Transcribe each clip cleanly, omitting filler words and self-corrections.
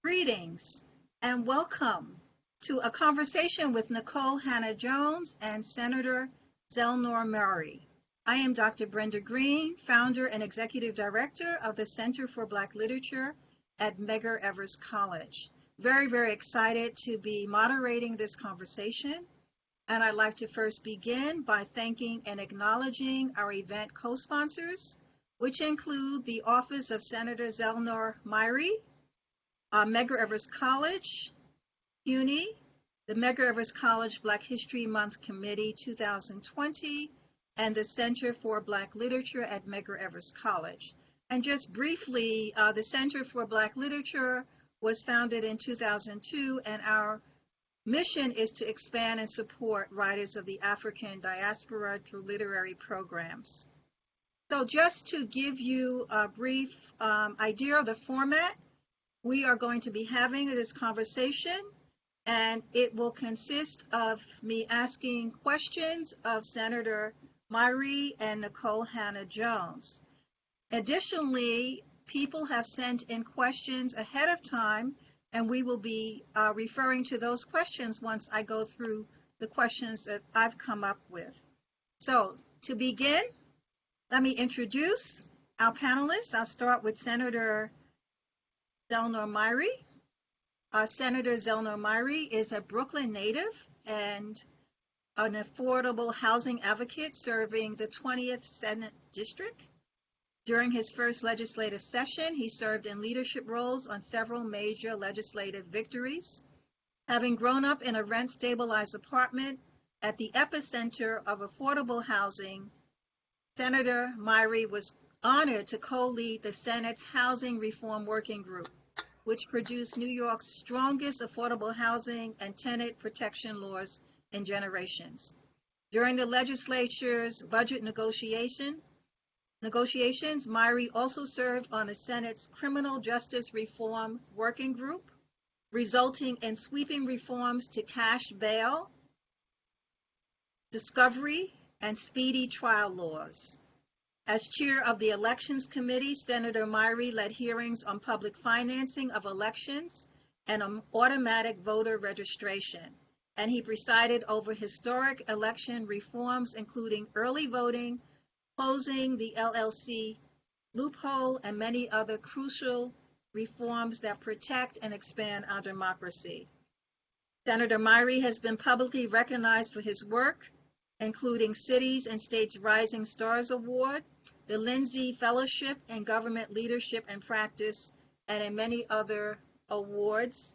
Greetings and welcome to a conversation with Nicole Hannah-Jones and Senator Zellnor Myry. I am Dr. Brenda Greene, founder and executive director of the Center for Black Literature at Medgar College. Very excited to be moderating this conversation. And I'd like to first begin by thanking and acknowledging our event co-sponsors, which include the Office of Senator Zellnor Myry, Medgar College, Unis, the Medgar College Black History Month Committee 2020, and the Center for Black Literature at Medgar College. And just briefly, the Center for Black Literature was founded in 2002, and our mission is to expand and support writers of the African diaspora through literary programs. So just to give you a brief idea of the format, we are going to be having this conversation, and it will consist of me asking questions of Senator Myry and Nicole Hannah-Jones. Additionally, people have sent in questions ahead of time, and we will be referring to those questions once I go through the questions that I've come up with. So to begin, let me introduce our panelists. I'll start with Senator Zellnor Myry. Senator Zellnor Myry is a Brooklyn native and an affordable housing advocate serving the 20th Senate District. During his first legislative session, he served in leadership roles on several major legislative victories. Having grown up in a rent-stabilized apartment at the epicenter of affordable housing, Senator Myry was honored to co-lead the Senate's Housing Reform Working Group, which produced New York's strongest affordable housing and tenant protection laws in generations. During the legislature's budget negotiations, Myry also served on the Senate's Criminal Justice Reform Working Group, resulting in sweeping reforms to cash bail, discovery, and speedy trial laws. As chair of the Elections Committee, Senator Myry led hearings on public financing of elections and automatic voter registration, and he presided over historic election reforms, including early voting, closing the LLC loophole, and many other crucial reforms that protect and expand our democracy. Senator Myry has been publicly recognized for his work, including Cities and States Rising Stars Award, the Lindsay Fellowship in Government Leadership and Practice, and in many other awards.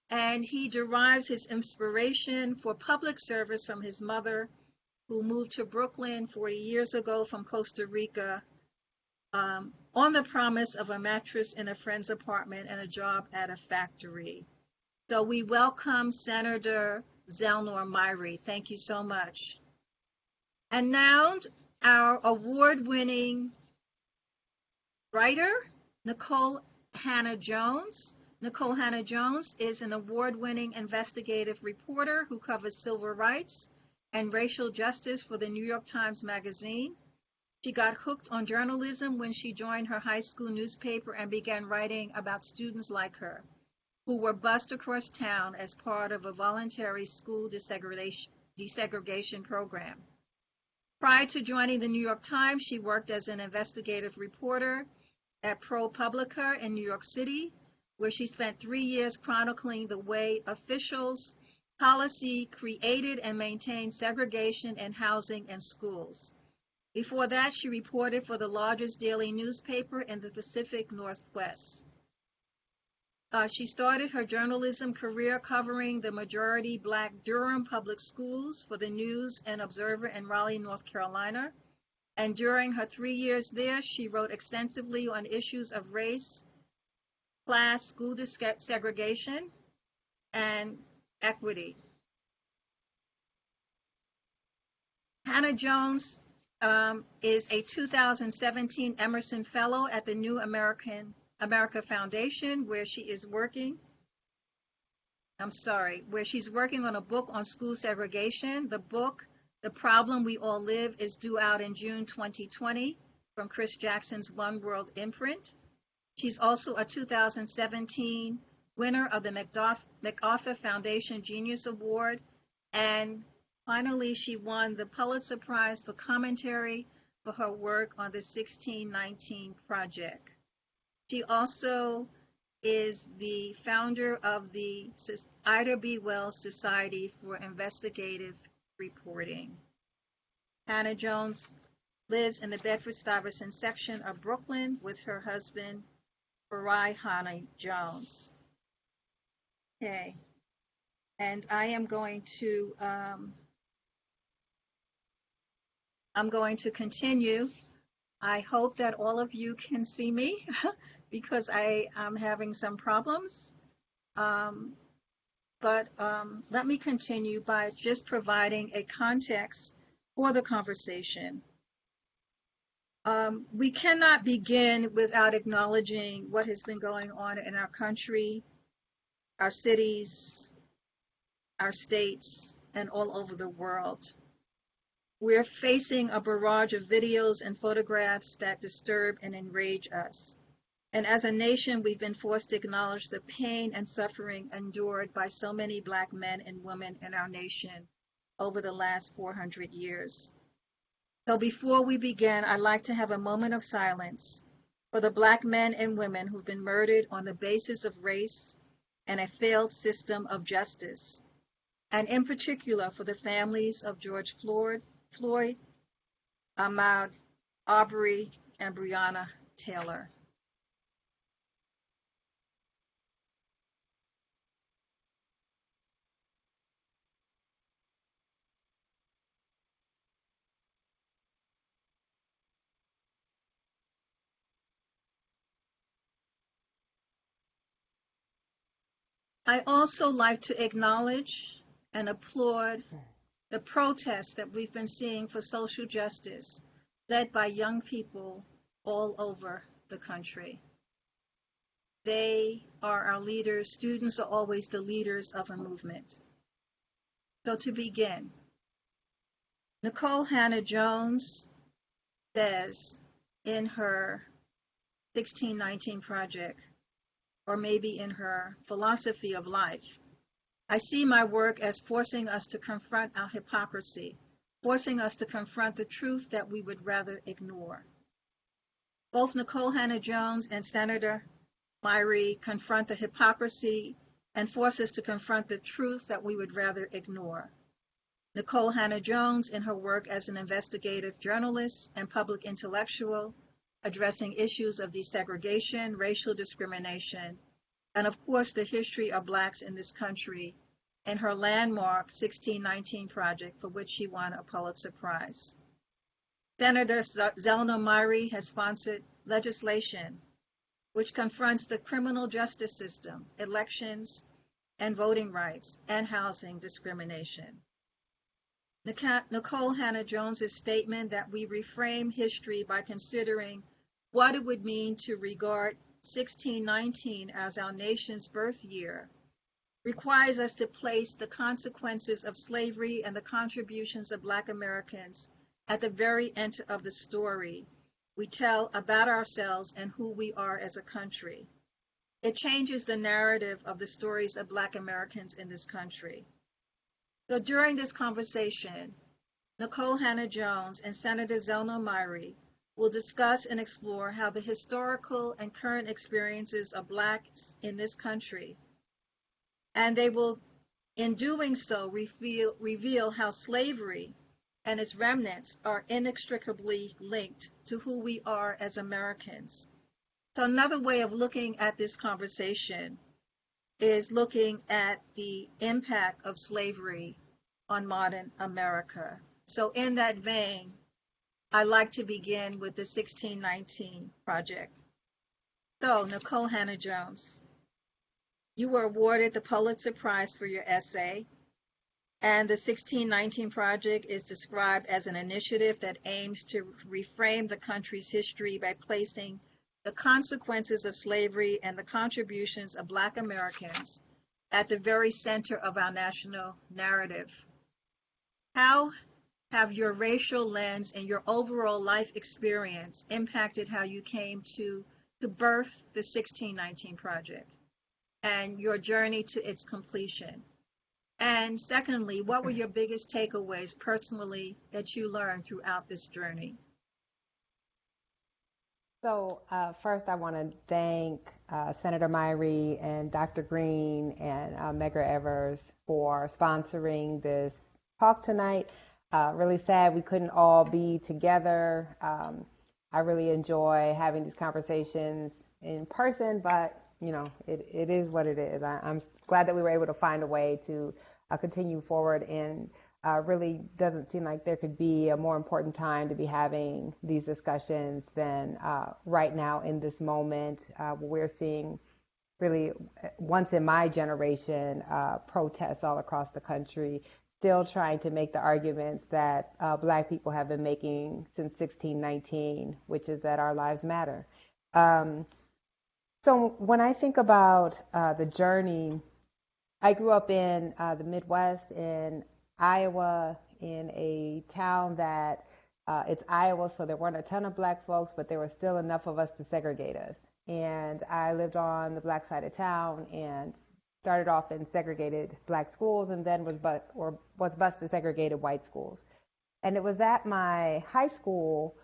And he derives his inspiration for public service from his mother, who moved to Brooklyn 40 years ago from Costa Rica on the promise of a mattress in a friend's apartment and a job at a factory. So we welcome Senator Zellnor Myry. Thank you so much. And now our award-winning writer, Nicole Hannah-Jones. Nicole Hannah-Jones is an award-winning investigative reporter who covers civil rights and racial justice for the New York Times Magazine. She got hooked on journalism when she joined her high school newspaper and began writing about students like her, who were bused across town as part of a voluntary school desegregation program. Prior to joining the New York Times, she worked as an investigative reporter at ProPublica in New York City, where she spent 3 years chronicling the way officials policy created and maintained segregation in housing and schools. Before that, she reported for the largest daily newspaper in the Pacific Northwest. She started her journalism career covering the majority Black Durham Public Schools for the News and Observer in Raleigh, North Carolina. And during her 3 years there, she wrote extensively on issues of race, class, school segregation, and equity. Hannah-Jones is a 2017 Emerson Fellow at the New America Foundation, where she's working on a book on school segregation. The book, The Problem We All Live, is due out in June 2020 from Chris Jackson's One World imprint. She's also a 2017 winner of the MacArthur Foundation Genius Award, and finally, she won the Pulitzer Prize for commentary for her work on the 1619 Project. She also is the founder of the Ida B. Wells Society for Investigative Reporting. Hannah Jones lives in the Bedford-Stuyvesant section of Brooklyn with her husband, Farai Hannah Jones. Okay, and I'm going to continue. I hope that all of you can see me because I am having some problems. But let me continue by just providing a context for the conversation. We cannot begin without acknowledging what has been going on in our country, our cities, our states, and all over the world. We're facing a barrage of videos and photographs that disturb and enrage us. And as a nation, we've been forced to acknowledge the pain and suffering endured by so many Black men and women in our nation over the last 400 years. So before we begin, I'd like to have a moment of silence for the Black men and women who've been murdered on the basis of race and a failed system of justice, and in particular for the families of George Floyd, Ahmaud, Aubree, and Brianna Taylor. I also like to acknowledge and applaud the protests that we've been seeing for social justice, led by young people all over the country. They are our leaders. Students are always the leaders of a movement. So to begin, Nikole Hannah Jones says in her 1619 Project, or maybe in her philosophy of life, I see my work as forcing us to confront our hypocrisy, forcing us to confront the truth that we would rather ignore. Both Nikole Hannah Jones and Senator Myrie confront the hypocrisy and force us to confront the truth that we would rather ignore. Nikole Hannah Jones, in her work as an investigative journalist and public intellectual, addressing issues of desegregation, racial discrimination, and of course the history of Blacks in this country, in her landmark 1619 Project, for which she won a Pulitzer Prize. Senator Zellnor Myrie has sponsored legislation which confronts the criminal justice system, elections and voting rights, and housing discrimination. Nikole Hannah Jones's statement that we reframe history by considering what it would mean to regard 1619 as our nation's birth year requires us to place the consequences of slavery and the contributions of Black Americans at the very end of the story we tell about ourselves and who we are as a country. It changes the narrative of the stories of Black Americans in this country. So during this conversation, Nikole Hannah Jones and Senator Zellnor Myrie will discuss and explore how the historical and current experiences of Blacks in this country, and they will, in doing so, reveal how slavery and its remnants are inextricably linked to who we are as Americans. So another way of looking at this conversation is looking at the impact of slavery on modern America. So in that vein, I'd like to begin with the 1619 Project. So Nikole Hannah Jones, you were awarded the Pulitzer Prize for your essay, and the 1619 Project is described as an initiative that aims to reframe the country's history by placing the consequences of slavery and the contributions of Black Americans at the very center of our national narrative. How have your racial lens and your overall life experience impacted how you came to birth the 1619 Project? and your journey to its completion. And secondly, what were your biggest takeaways personally that you learned throughout this journey? So first, I want to thank Senator Myrie and Dr. Greene and Medgar for sponsoring this talk tonight. Really sad we couldn't all be together. I really enjoy having these conversations in person, but you know, it is what it is. I'm glad that we were able to find a way to continue forward, and really doesn't seem like there could be a more important time to be having these discussions than right now in this moment. We're seeing really, once in my generation, protests all across the country, still trying to make the arguments that Black people have been making since 1619, which is that our lives matter. So when I think about the journey, I grew up in the Midwest in Iowa, in a town that it's Iowa, so there weren't a ton of Black folks, but there were still enough of us to segregate us. And I lived on the Black side of town and started off in segregated Black schools, and then was bused to segregated white schools. And it was at my high school,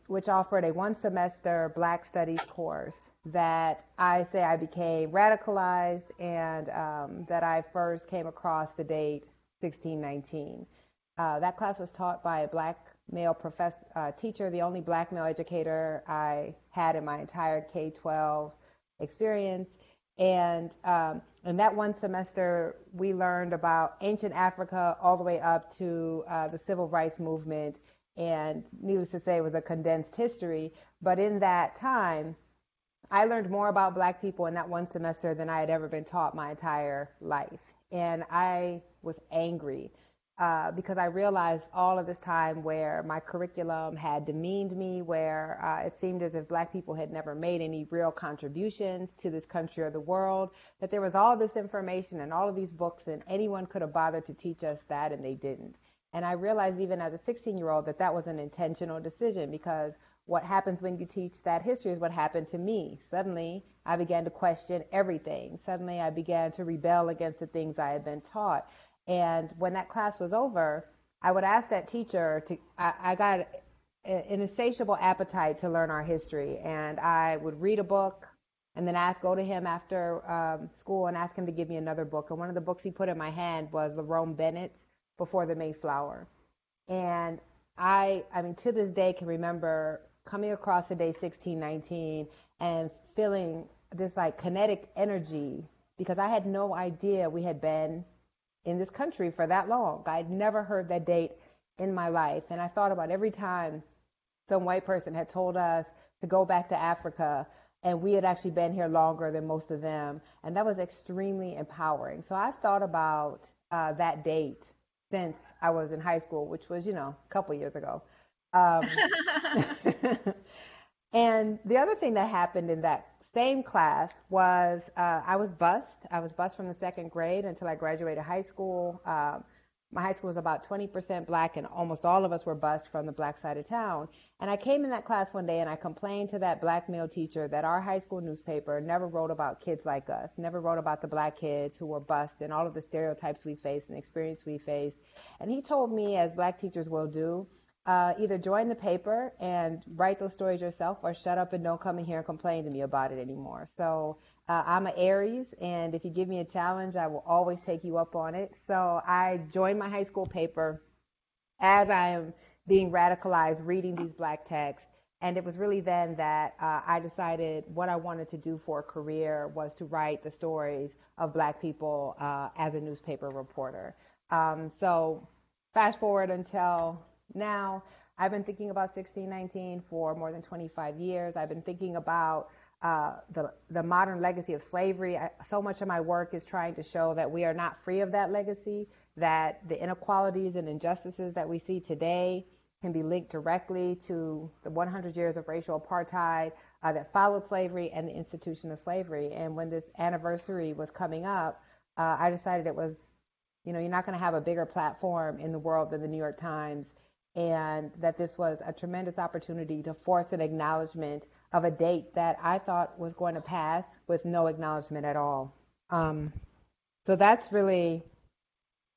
which offered a one-semester Black Studies course, that I say I became radicalized, and that I first came across the date 1619. That class was taught by a Black male teacher, the only Black male educator I had in my entire K-12 experience. And in that one semester, we learned about ancient Africa all the way up to the civil rights movement. And needless to say, it was a condensed history. But in that time, I learned more about Black people in that one semester than I had ever been taught my entire life. And I was angry because I realized all of this time where my curriculum had demeaned me, where it seemed as if Black people had never made any real contributions to this country or the world, that there was all this information and all of these books, and anyone could have bothered to teach us that, and they didn't. And I realized even as a 16-year-old that that was an intentional decision, because what happens when you teach that history is what happened to me. Suddenly, I began to question everything. Suddenly, I began to rebel against the things I had been taught. And when that class was over, I would ask that teacher to, I got an insatiable appetite to learn our history. And I would read a book and then go to him after school and ask him to give me another book. And one of the books he put in my hand was Lerone Bennett's Before the Mayflower. And I mean, to this day can remember coming across the day 1619 and feeling this like kinetic energy, because I had no idea we had been in this country for that long. I'd never heard that date in my life. And I thought about every time some white person had told us to go back to Africa, and we had actually been here longer than most of them. And that was extremely empowering. So I've thought about that date since I was in high school, which was, a couple years ago. And the other thing that happened in that same class was I was bused. I was bused from the second grade until I graduated high school. My high school was about 20% Black, and almost all of us were bused from the Black side of town. And I came in that class one day and I complained to that Black male teacher that our high school newspaper never wrote about kids like us, never wrote about the Black kids who were bused and all of the stereotypes we faced and experience we faced. And he told me, as Black teachers will do, either join the paper and write those stories yourself, or shut up and don't come in here and complain to me about it anymore. So I'm an Aries, and if you give me a challenge, I will always take you up on it. So I joined my high school paper as I am being radicalized, reading these Black texts. And it was really then that I decided what I wanted to do for a career was to write the stories of Black people as a newspaper reporter. So fast forward until now, I've been thinking about 1619 for more than 25 years. I've been thinking about the modern legacy of slavery. So much of my work is trying to show that we are not free of that legacy, that the inequalities and injustices that we see today can be linked directly to the 100 years of racial apartheid that followed slavery and the institution of slavery. And when this anniversary was coming up, I decided it was, you're not going to have a bigger platform in the world than the New York Times, and that this was a tremendous opportunity to force an acknowledgement of a date that I thought was going to pass with no acknowledgement at all. So that's really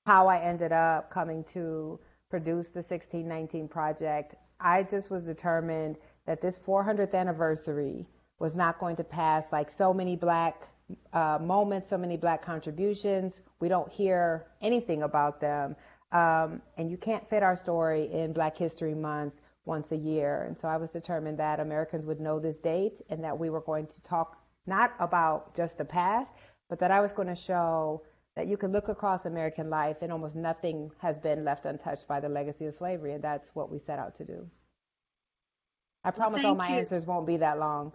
how I ended up coming to produce the 1619 project. I just was determined that this 400th anniversary was not going to pass like so many Black moments, so many Black contributions. We don't hear anything about them. And you can't fit our story in Black History Month once a year. And so I was determined that Americans would know this date and that we were going to talk not about just the past, but that I was going to show that you can look across American life and almost nothing has been left untouched by the legacy of slavery. And that's what we set out to do. I promise all my answers won't be that long.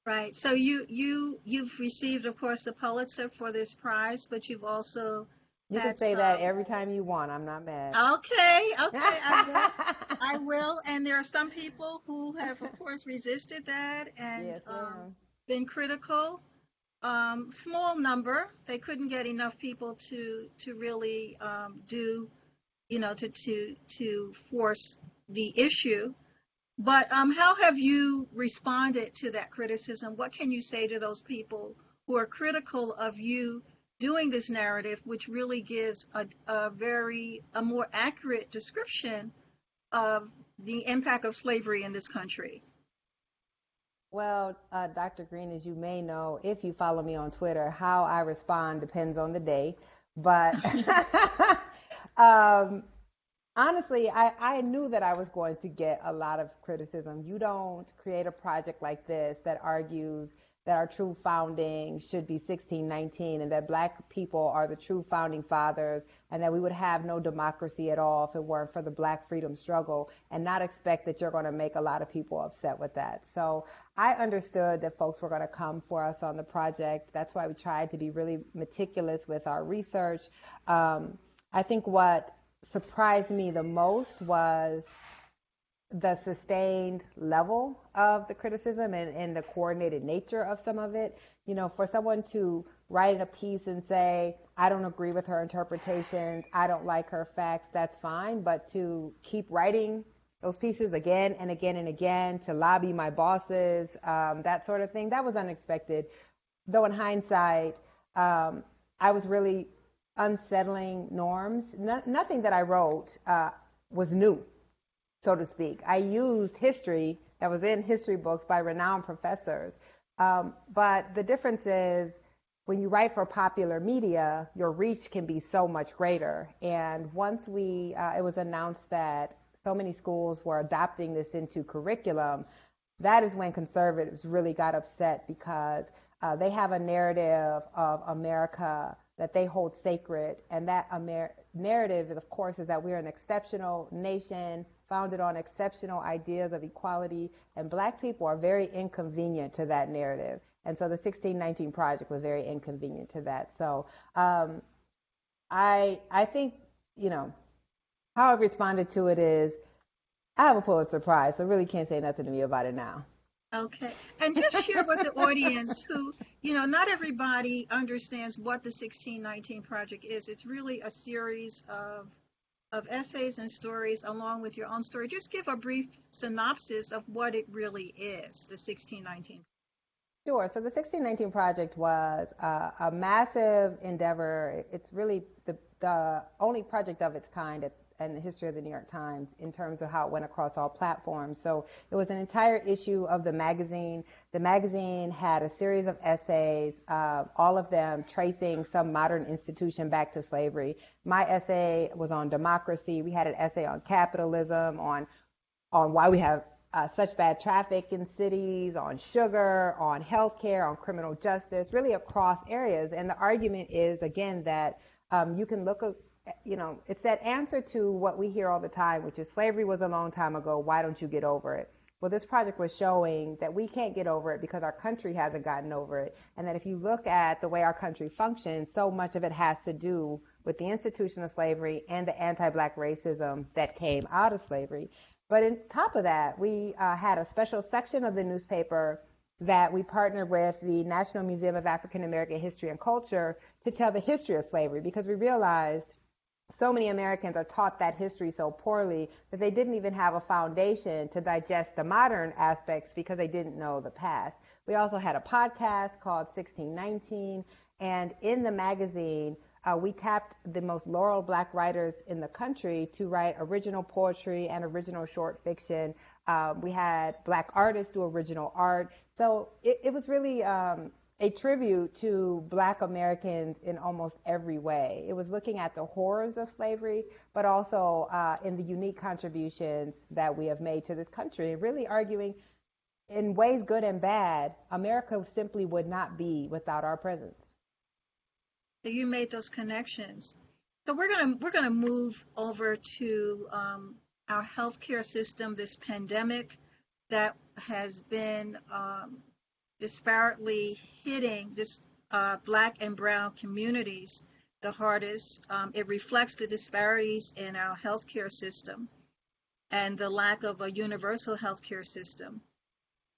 Right. So you've received, of course, the Pulitzer for this prize, but you've also You can say that every time you want. I'm not mad. Okay, I will. And there are some people who have, of course, resisted that and yes, been critical. Small number. They couldn't get enough people to really do, to force the issue. But how have you responded to that criticism? What can you say to those people who are critical of you doing this narrative, which really gives a more accurate description of the impact of slavery in this country? Well, Dr. Greene, as you may know, if you follow me on Twitter, how I respond depends on the day. But honestly, I knew that I was going to get a lot of criticism. You don't create a project like this that argues that our true founding should be 1619 and that Black people are the true founding fathers and that we would have no democracy at all if it weren't for the Black freedom struggle, and not expect that you're going to make a lot of people upset with that. So I understood that folks were going to come for us on the project. That's why we tried to be really meticulous with our research. I think what surprised me the most was the sustained level of the criticism and the coordinated nature of some of it. For someone to write a piece and say, I don't agree with her interpretations, I don't like her facts, that's fine. But to keep writing those pieces again and again and again, to lobby my bosses, that sort of thing, that was unexpected. Though in hindsight, I was really unsettling norms. Nothing that I wrote was new, so to speak. I used history that was in history books by renowned professors. But the difference is when you write for popular media, your reach can be so much greater. And once it was announced that so many schools were adopting this into curriculum, that is when conservatives really got upset, because they have a narrative of America that they hold sacred. And that narrative, of course, is that we're an exceptional nation founded on exceptional ideas of equality, and Black people are very inconvenient to that narrative. And so the 1619 project was very inconvenient to that. So I think, how I've responded to it is, I have a Pulitzer Prize, so really can't say nothing to me about it now. Okay. And just share with the audience who, not everybody understands what the 1619 project is. It's really a series of essays and stories along with your own story. Just give a brief synopsis of what it really is, the 1619. Sure. So the 1619 project was a massive endeavor. It's really the only project of its kind in the history of the New York Times in terms of how it went across all platforms. So it was an entire issue of the magazine. The magazine had a series of essays, all of them tracing some modern institution back to slavery. My essay was on democracy. We had an essay on capitalism, on why we have such bad traffic in cities, on sugar, on healthcare, on criminal justice, really across areas. And the argument is, again, that you can look at, it's that answer to what we hear all the time, which is slavery was a long time ago, why don't you get over it? Well, this project was showing that we can't get over it because our country hasn't gotten over it. And that if you look at the way our country functions, so much of it has to do with the institution of slavery and the anti-Black racism that came out of slavery. But on top of that, we had a special section of the newspaper that we partnered with the National Museum of African American History and Culture to tell the history of slavery, because we realized so many Americans are taught that history so poorly that they didn't even have a foundation to digest the modern aspects because they didn't know the past. We also had a podcast called 1619, and in the magazine, we tapped the most laurel Black writers in the country to write original poetry and original short fiction. We had Black artists do original art. So it was really a tribute to Black Americans in almost every way. It was looking at the horrors of slavery, but also in the unique contributions that we have made to this country, really arguing in ways good and bad, America simply would not be without our presence. So you made those connections. So we're gonna move over to our healthcare system, this pandemic that has been disparately hitting just Black and Brown communities the hardest. It reflects the disparities in our healthcare system and the lack of a universal healthcare system.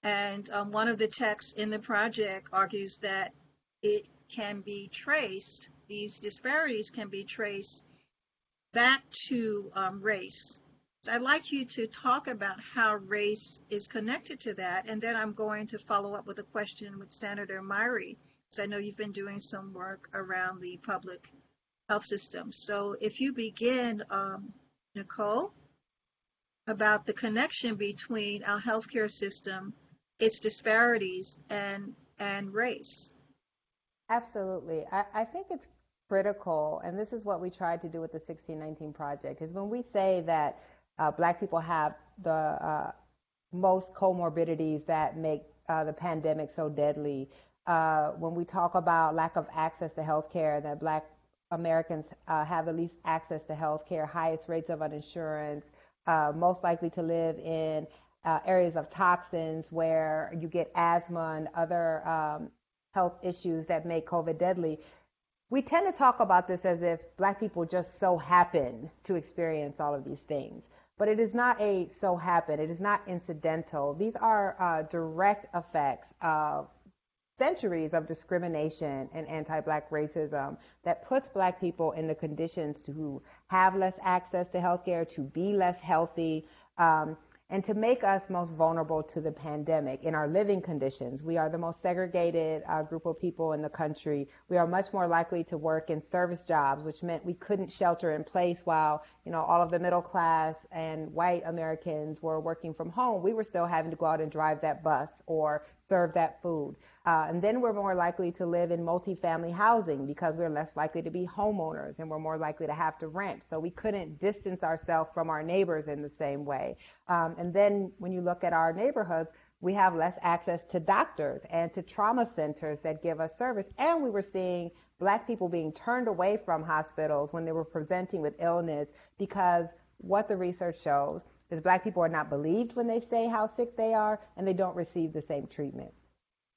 And one of the texts in the project argues that it can be traced, these disparities can be traced back to race. So I'd like you to talk about how race is connected to that, and then I'm going to follow up with a question with Senator Myrie, because I know you've been doing some work around the public health system. So if you begin, Nicole, about the connection between our healthcare system, its disparities, and race. Absolutely. I think it's critical, and this is what we tried to do with the 1619 project, is when we say that Black people have the most comorbidities that make the pandemic so deadly, when we talk about lack of access to health care, that Black Americans have the least access to health care, highest rates of uninsurance, most likely to live in areas of toxins where you get asthma and other health issues that make COVID deadly. We tend to talk about this as if Black people just so happen to experience all of these things. But it is not a so happen. It is not incidental. These are direct effects of centuries of discrimination and anti-Black racism that puts Black people in the conditions to have less access to healthcare, to be less healthy, and to make us most vulnerable to the pandemic in our living conditions. We are the most segregated group of people in the country. We are much more likely to work in service jobs, which meant we couldn't shelter in place while, all of the middle class and white Americans were working from home. We were still having to go out and drive that bus or serve that food. And then we're more likely to live in multifamily housing because we're less likely to be homeowners and we're more likely to have to rent. So we couldn't distance ourselves from our neighbors in the same way. And then when you look at our neighborhoods, we have less access to doctors and to trauma centers that give us service. And we were seeing Black people being turned away from hospitals when they were presenting with illness because what the research shows is Black people are not believed when they say how sick they are, and they don't receive the same treatment.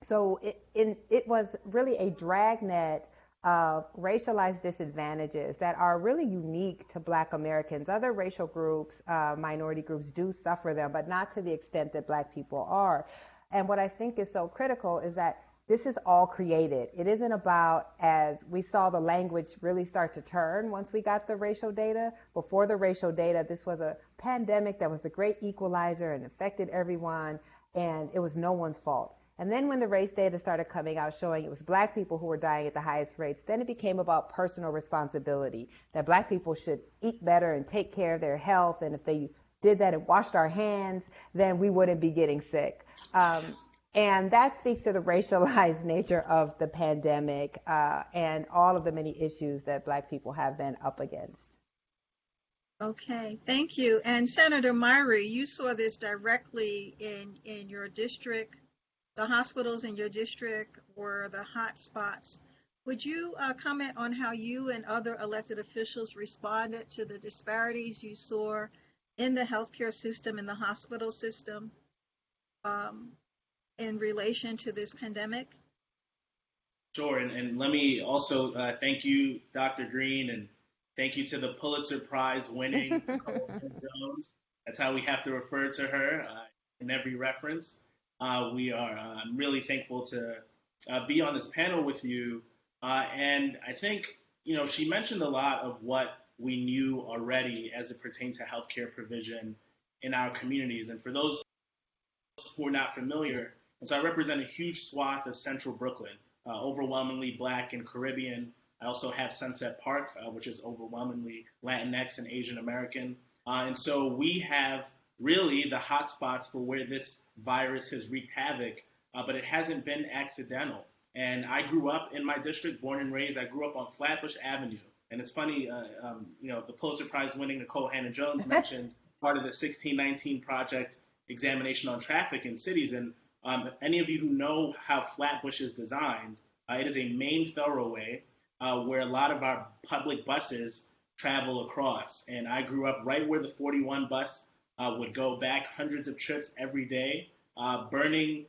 So it was really a dragnet of racialized disadvantages that are really unique to Black Americans. Other racial groups, minority groups do suffer them, but not to the extent that Black people are. And what I think is so critical is that this is all created. It isn't about, as we saw the language really start to turn once we got the racial data. Before the racial data, this was a pandemic that was the great equalizer and affected everyone, and it was no one's fault. And then when the race data started coming out showing it was Black people who were dying at the highest rates, then it became about personal responsibility, that Black people should eat better and take care of their health, and if they did that and washed our hands, then we wouldn't be getting sick. And that speaks to the racialized nature of the pandemic and all of the many issues that Black people have been up against. Okay, thank you. And Senator Myrie, you saw this directly in your district. The hospitals in your district were the hot spots. Would you comment on how you and other elected officials responded to the disparities you saw in the healthcare system, in the hospital system, in relation to this pandemic? Sure, and let me also thank you, Dr. Greene, and thank you to the Pulitzer Prize winning Nicole Jones. That's how we have to refer to her in every reference. We are I'm really thankful to be on this panel with you. And I think, she mentioned a lot of what we knew already as it pertained to healthcare provision in our communities. And for those who are not familiar, and so I represent a huge swath of central Brooklyn, overwhelmingly Black and Caribbean. I also have Sunset Park, which is overwhelmingly Latinx and Asian American. And so we have really the hotspots for where this virus has wreaked havoc, but it hasn't been accidental. And I grew up in my district, born and raised. I grew up on Flatbush Avenue. And it's funny, the Pulitzer Prize winning Nikole Hannah-Jones mentioned part of the 1619 Project examination on traffic in cities. And any of you who know how Flatbush is designed, it is a main thoroughway where a lot of our public buses travel across. And I grew up right where the 41 bus would go back hundreds of trips every day, burning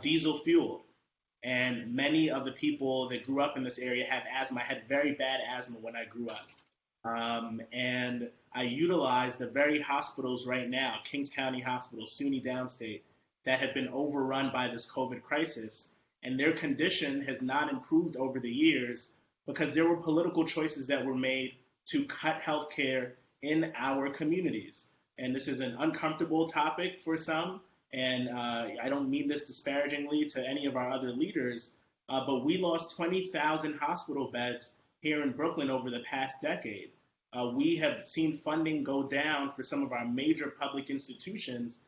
diesel fuel. And many of the people that grew up in this area have asthma. I had very bad asthma when I grew up. And I utilize the very hospitals right now, Kings County Hospital, SUNY Downstate, that have been overrun by this COVID crisis. And their condition has not improved over the years because there were political choices that were made to cut healthcare in our communities. And this is an uncomfortable topic for some. And I don't mean this disparagingly to any of our other leaders, but we lost 20,000 hospital beds here in Brooklyn over the past decade. We have seen funding go down for some of our major public institutions,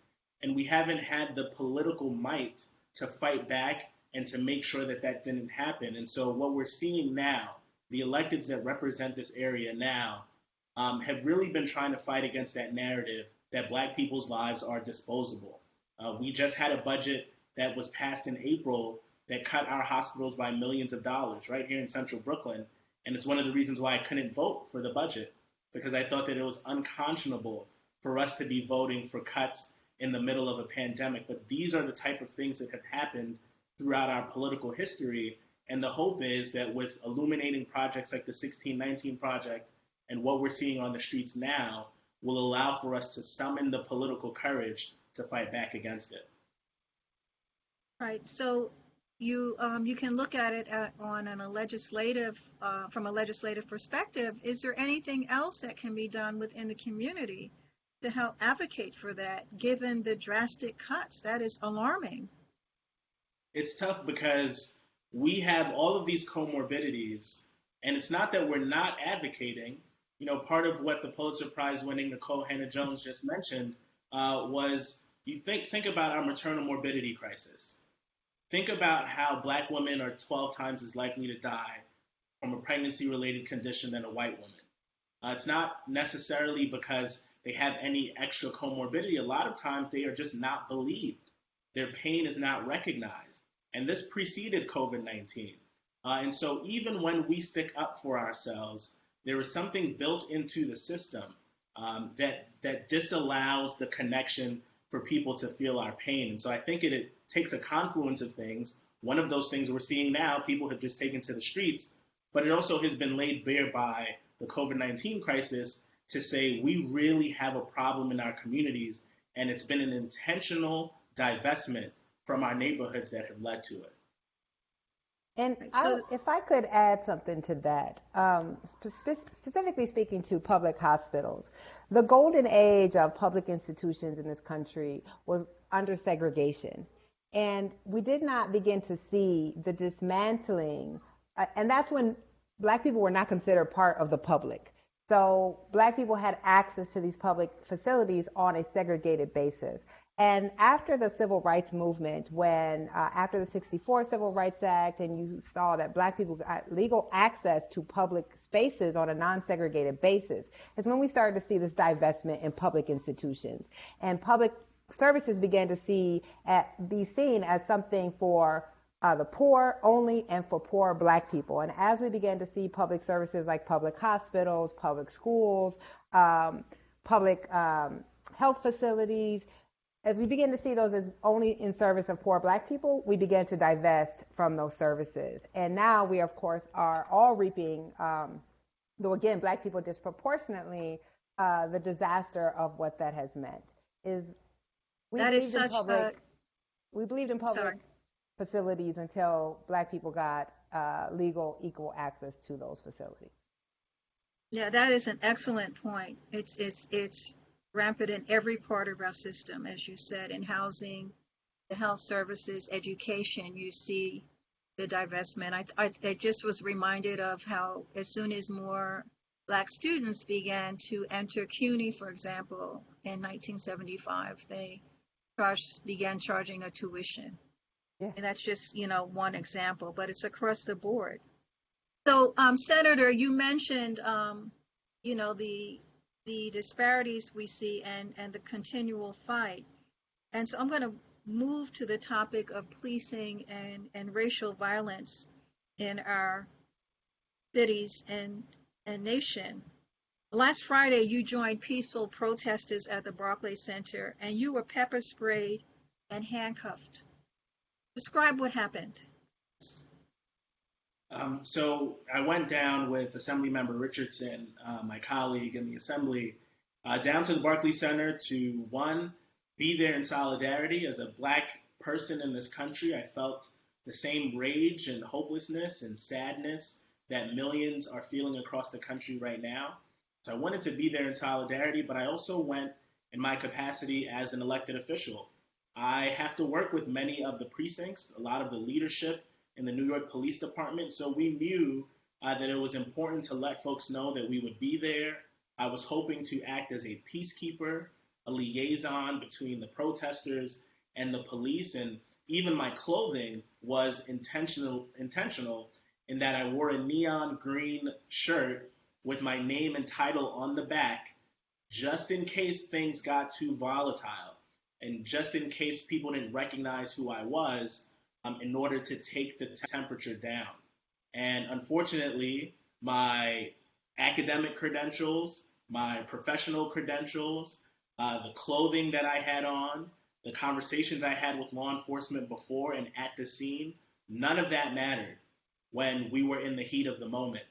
and we haven't had the political might to fight back and to make sure that that didn't happen. And so what we're seeing now, the electeds that represent this area now, have really been trying to fight against that narrative that Black people's lives are disposable. We just had a budget that was passed in April that cut our hospitals by millions of dollars right here in central Brooklyn. And it's one of the reasons why I couldn't vote for the budget, because I thought that it was unconscionable for us to be voting for cuts in the middle of a pandemic. But these are the type of things that have happened throughout our political history. And the hope is that with illuminating projects like the 1619 Project and what we're seeing on the streets now will allow for us to summon the political courage to fight back against it. Right. So you can look at it from a legislative perspective. Is there anything else that can be done within the community to help advocate for that, given the drastic cuts? That is alarming. It's tough because we have all of these comorbidities, and it's not that we're not advocating. You know, part of what the Pulitzer Prize winning Nikole Hannah-Jones just mentioned was you think about our maternal morbidity crisis. Think about how Black women are 12 times as likely to die from a pregnancy-related condition than a white woman. It's not necessarily because they have any extra comorbidity. A lot of times they are just not believed. Their pain is not recognized. And this preceded COVID-19. And so even when we stick up for ourselves, there is something built into the system that disallows the connection for people to feel our pain. And so I think it takes a confluence of things. One of those things we're seeing now, people have just taken to the streets, but it also has been laid bare by the COVID-19 crisis to say we really have a problem in our communities, and it's been an intentional divestment from our neighborhoods that have led to it. And if I could add something to that, specifically speaking to public hospitals, the golden age of public institutions in this country was under segregation. And we did not begin to see the dismantling, and that's when Black people were not considered part of the public. So Black people had access to these public facilities on a segregated basis. And after the Civil Rights Movement, when after the 64 Civil Rights Act, and you saw that Black people got legal access to public spaces on a non-segregated basis, is when we started to see this divestment in public institutions. And public services began to be seen as something for the poor only and for poor Black people. And as we began to see public services like public hospitals, public schools, public health facilities, as we begin to see those as only in service of poor Black people, we began to divest from those services. And now we, of course, are all reaping, though again, Black people disproportionately, the disaster of what that has meant. We believed in public facilities until Black people got legal, equal access to those facilities. Yeah, that is an excellent point. It's rampant in every part of our system, as you said, in housing, the health services, education. You see the divestment. I just was reminded of how as soon as more Black students began to enter CUNY, for example, in 1975, they began charging a tuition. Yeah. And that's just, one example, but it's across the board. So, Senator, you mentioned, the disparities we see and the continual fight. And so I'm going to move to the topic of policing and racial violence in our cities and nation. Last Friday, you joined peaceful protesters at the Barclays Center, and you were pepper sprayed and handcuffed. Describe what happened. So I went down with Assemblymember Richardson, my colleague in the Assembly, down to the Barclays Center to, one, be there in solidarity. As a Black person in this country, I felt the same rage and hopelessness and sadness that millions are feeling across the country right now. So I wanted to be there in solidarity, but I also went in my capacity as an elected official. I have to work with many of the precincts, a lot of the leadership in the New York Police Department. So we knew that it was important to let folks know that we would be there. I was hoping to act as a peacekeeper, a liaison between the protesters and the police. And even my clothing was intentional in that I wore a neon green shirt with my name and title on the back, just in case things got too volatile and just in case people didn't recognize who I was, in order to take the temperature down. And unfortunately, my academic credentials, my professional credentials, the clothing that I had on, the conversations I had with law enforcement before and at the scene, none of that mattered when we were in the heat of the moment.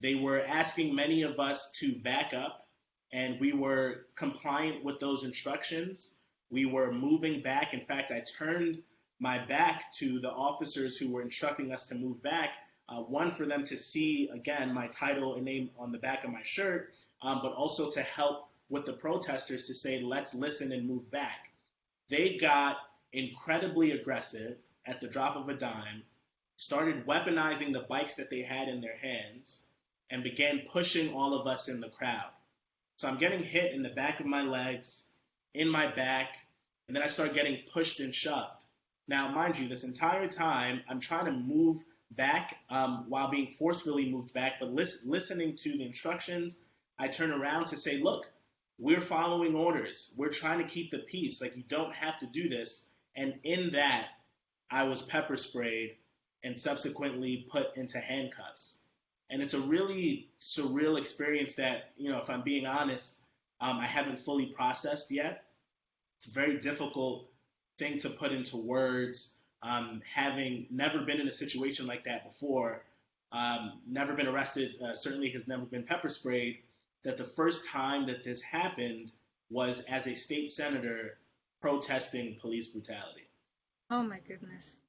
They were asking many of us to back up, and we were compliant with those instructions. We were moving back. In fact, I turned my back to the officers who were instructing us to move back, one, for them to see, again, my title and name on the back of my shirt, but also to help with the protesters to say, let's listen and move back. They got incredibly aggressive at the drop of a dime, started weaponizing the bikes that they had in their hands, and began pushing all of us in the crowd. So I'm getting hit in the back of my legs, in my back, and then I start getting pushed and shoved. Now, mind you, this entire time, I'm trying to move back while being forcefully moved back, but listening to the instructions, I turn around to say, look, we're following orders. We're trying to keep the peace. Like, you don't have to do this. And in that, I was pepper sprayed and subsequently put into handcuffs. And it's a really surreal experience that, if I'm being honest, I haven't fully processed yet. It's a very difficult thing to put into words, having never been in a situation like that before, never been arrested, certainly has never been pepper sprayed, that the first time that this happened was as a state senator protesting police brutality. Oh my goodness.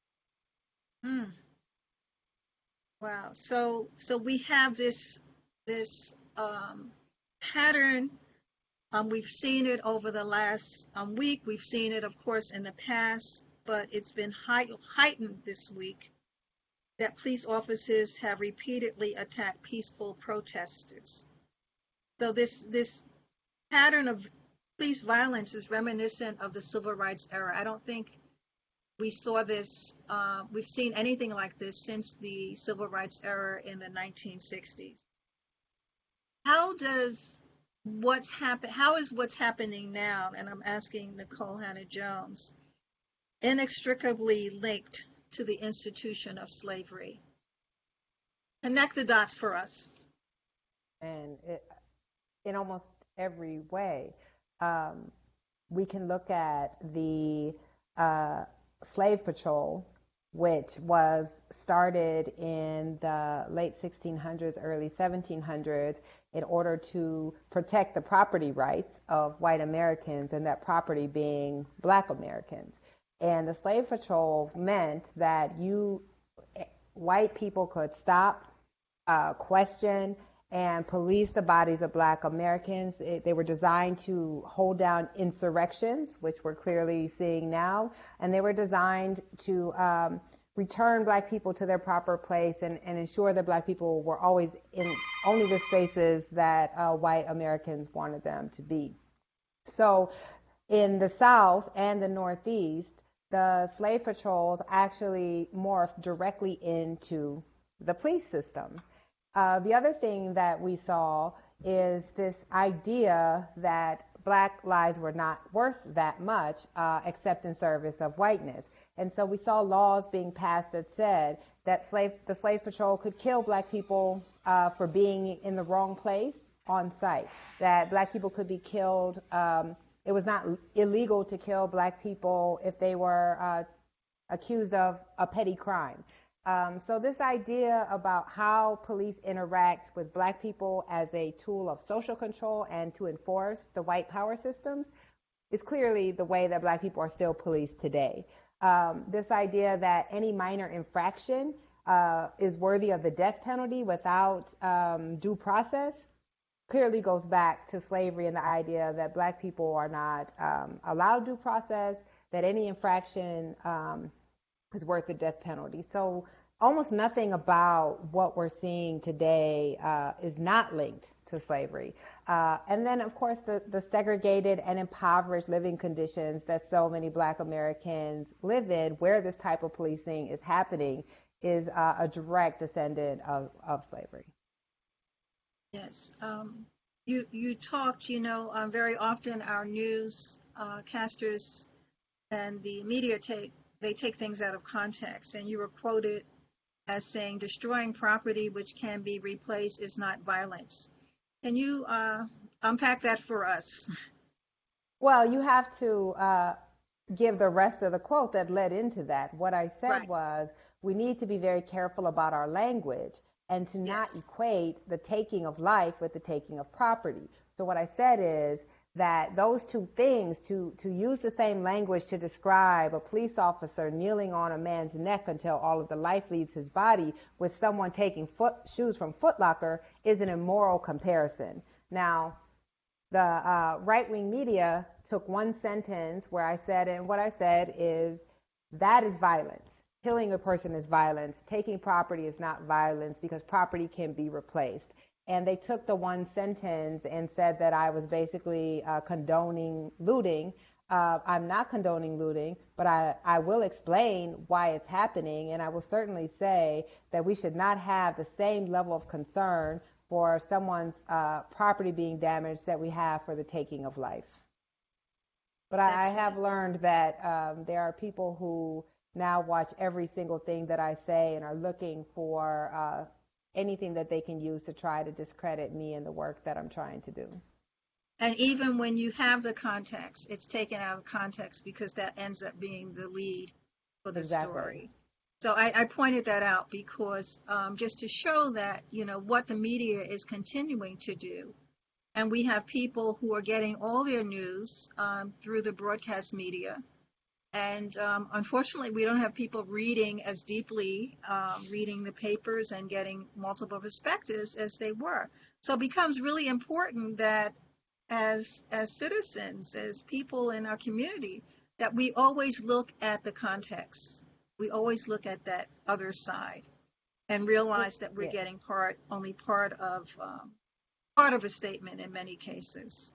Wow. So we have this pattern. We've seen it over the last week. We've seen it, of course, in the past, but it's been heightened this week that police officers have repeatedly attacked peaceful protesters. So this pattern of police violence is reminiscent of the civil rights era. I don't think we saw this, we've seen anything like this since the civil rights era in the 1960s. How is what's happening now, and I'm asking Nicole Hannah-Jones, inextricably linked to the institution of slavery? Connect the dots for us. And in almost every way, we can look at the slave patrol, which was started in the late 1600s, early 1700s, in order to protect the property rights of white Americans, and that property being Black Americans. And the slave patrol meant that white people could stop, question, and police the bodies of Black Americans. They were designed to hold down insurrections, which we're clearly seeing now, and they were designed to return Black people to their proper place and ensure that Black people were always in only the spaces that white Americans wanted them to be. So in the South and the Northeast, the slave patrols actually morphed directly into the police system. The other thing that we saw is this idea that Black lives were not worth that much except in service of whiteness. And so we saw laws being passed that said that the slave patrol could kill Black people for being in the wrong place on site, that Black people could be killed. It was not illegal to kill Black people if they were accused of a petty crime. So this idea about how police interact with Black people as a tool of social control and to enforce the white power systems is clearly the way that Black people are still policed today. This idea that any minor infraction is worthy of the death penalty without due process clearly goes back to slavery and the idea that Black people are not allowed due process, that any infraction is worth the death penalty. So almost nothing about what we're seeing today is not linked to slavery. And then, of course, the segregated and impoverished living conditions that so many Black Americans live in, where this type of policing is happening, is a direct descendant of slavery. Yes. You talked, very often our news casters and the media take things out of context, and you were quoted as saying, destroying property which can be replaced is not violence. Can you unpack that for us? Well, you have to give the rest of the quote that led into that. What I said was, we need to be very careful about our language and to not equate the taking of life with the taking of property. So what I said is that those two things, to use the same language to describe a police officer kneeling on a man's neck until all of the life leaves his body with someone taking shoes from Foot Locker, is an immoral comparison. Now, the right-wing media took one sentence where I said, and what I said is, that is violence. Killing a person is violence. Taking property is not violence because property can be replaced. And they took the one sentence and said that I was basically condoning looting. I'm not condoning looting, but I will explain why it's happening. And I will certainly say that we should not have the same level of concern for someone's property being damaged that we have for the taking of life. But I have learned that there are people who now watch every single thing that I say and are looking for anything that they can use to try to discredit me and the work that I'm trying to do. And even when you have the context, it's taken out of context because that ends up being the lead for the story. So I pointed that out because just to show that, what the media is continuing to do. And we have people who are getting all their news through the broadcast media. And unfortunately, we don't have people reading as deeply, reading the papers and getting multiple perspectives as they were. So it becomes really important that as citizens, as people in our community, that we always look at the context. We always look at that other side and realize that we're getting only part of a statement in many cases.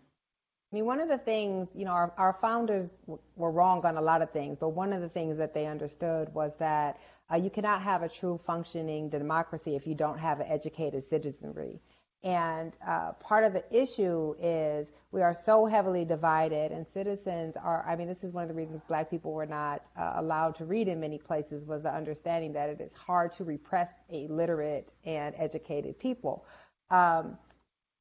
I mean, one of the things, our founders were wrong on a lot of things, but one of the things that they understood was that you cannot have a true functioning democracy if you don't have an educated citizenry. And part of the issue is we are so heavily divided, and citizens this is one of the reasons Black people were not allowed to read in many places, was the understanding that it is hard to repress a literate and educated people.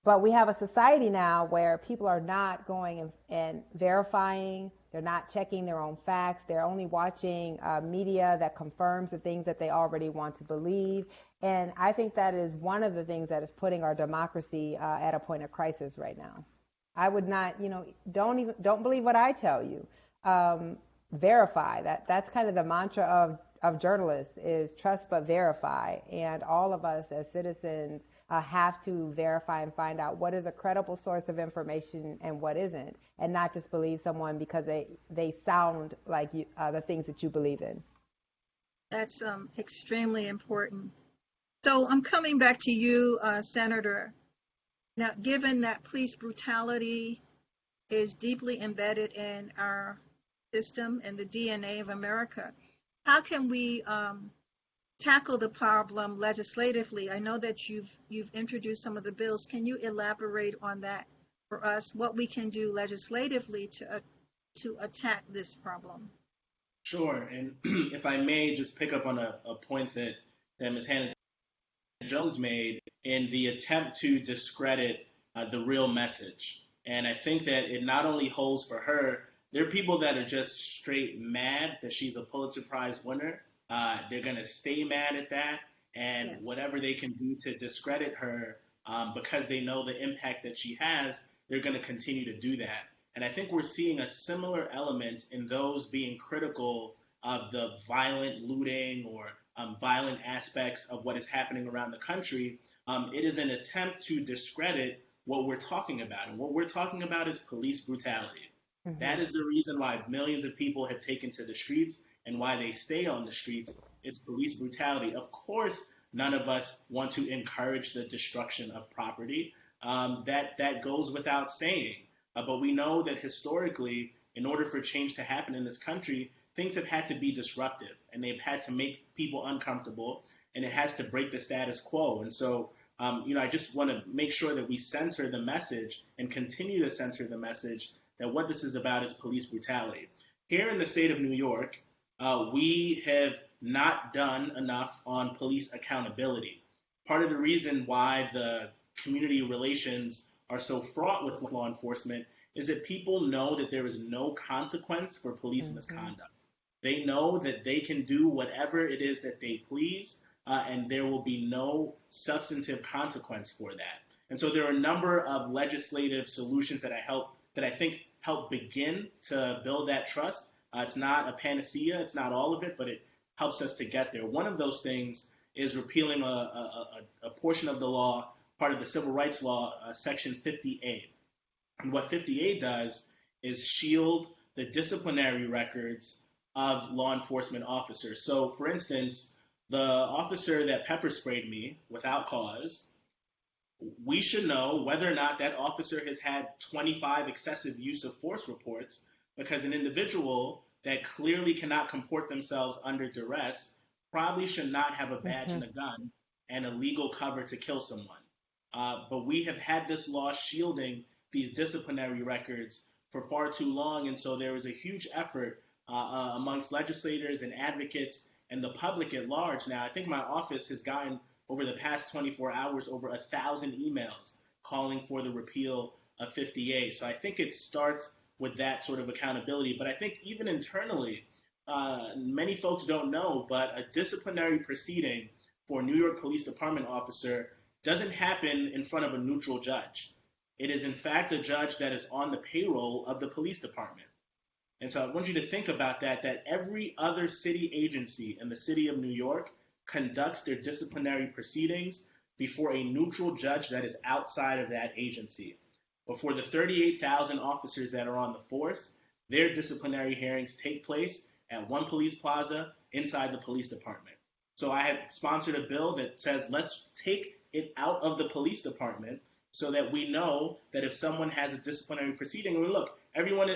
But we have a society now where people are not going and verifying, they're not checking their own facts, they're only watching media that confirms the things that they already want to believe. And I think that is one of the things that is putting our democracy at a point of crisis right now. I would not, don't believe what I tell you. Verify. That's kind of the mantra of journalists is trust but verify. And all of us as citizens have to verify and find out what is a credible source of information and what isn't, and not just believe someone because they sound like the things that you believe in. That's extremely important. So I'm coming back to you, Senator. Now, given that police brutality is deeply embedded in our system and the DNA of America, how can we tackle the problem legislatively? I know that you've introduced some of the bills. Can you elaborate on that for us, what we can do legislatively to attack this problem? Sure, and if I may just pick up on a point that Ms. Hannah Jones made in the attempt to discredit the real message. And I think that it not only holds for her, there are people that are just straight mad that she's a Pulitzer Prize winner. They're going to stay mad at that, and Yes. whatever they can do to discredit her because they know the impact that she has, they're going to continue to do that. And I think we're seeing a similar element in those being critical of the violent looting or violent aspects of what is happening around the country. It is an attempt to discredit what we're talking about. And what we're talking about is police brutality. Mm-hmm. That is the reason why millions of people have taken to the streets and why they stay on the streets. It's police brutality. Of course, none of us want to encourage the destruction of property. That goes without saying. But we know that historically, in order for change to happen in this country, things have had to be disruptive, and they've had to make people uncomfortable, and it has to break the status quo. And so, I just want to make sure that we censor the message and continue to censor the message that what this is about is police brutality. Here in the state of New York, we have not done enough on police accountability. Part of the reason why the community relations are so fraught with law enforcement is that people know that there is no consequence for police mm-hmm. misconduct. They know that they can do whatever it is that they please, and there will be no substantive consequence for that. And so there are a number of legislative solutions that I think help begin to build that trust. It's not a panacea, it's not all of it, but it helps us to get there. One of those things is repealing a portion of the law, part of the civil rights law, section 50A. And what 50A does is shield the disciplinary records of law enforcement officers. So, for instance, the officer that pepper sprayed me without cause, we should know whether or not that officer has had 25 excessive use of force reports, because an individual that clearly cannot comport themselves under duress probably should not have a badge mm-hmm. and a gun and a legal cover to kill someone. But we have had this law shielding these disciplinary records for far too long, and so there is a huge effort amongst legislators and advocates and the public at large. Now, I think my office has gotten, over the past 24 hours, over 1,000 emails calling for the repeal of 50A. So I think it starts with that sort of accountability. But I think even internally, many folks don't know, but a disciplinary proceeding for a New York Police Department officer doesn't happen in front of a neutral judge. It is, in fact, a judge that is on the payroll of the police department. And so I want you to think about that every other city agency in the city of New York conducts their disciplinary proceedings before a neutral judge that is outside of that agency. But for the 38,000 officers that are on the force, their disciplinary hearings take place at one police plaza inside the police department. So I have sponsored a bill that says let's take it out of the police department so that we know that if someone has a disciplinary proceeding, look, everyone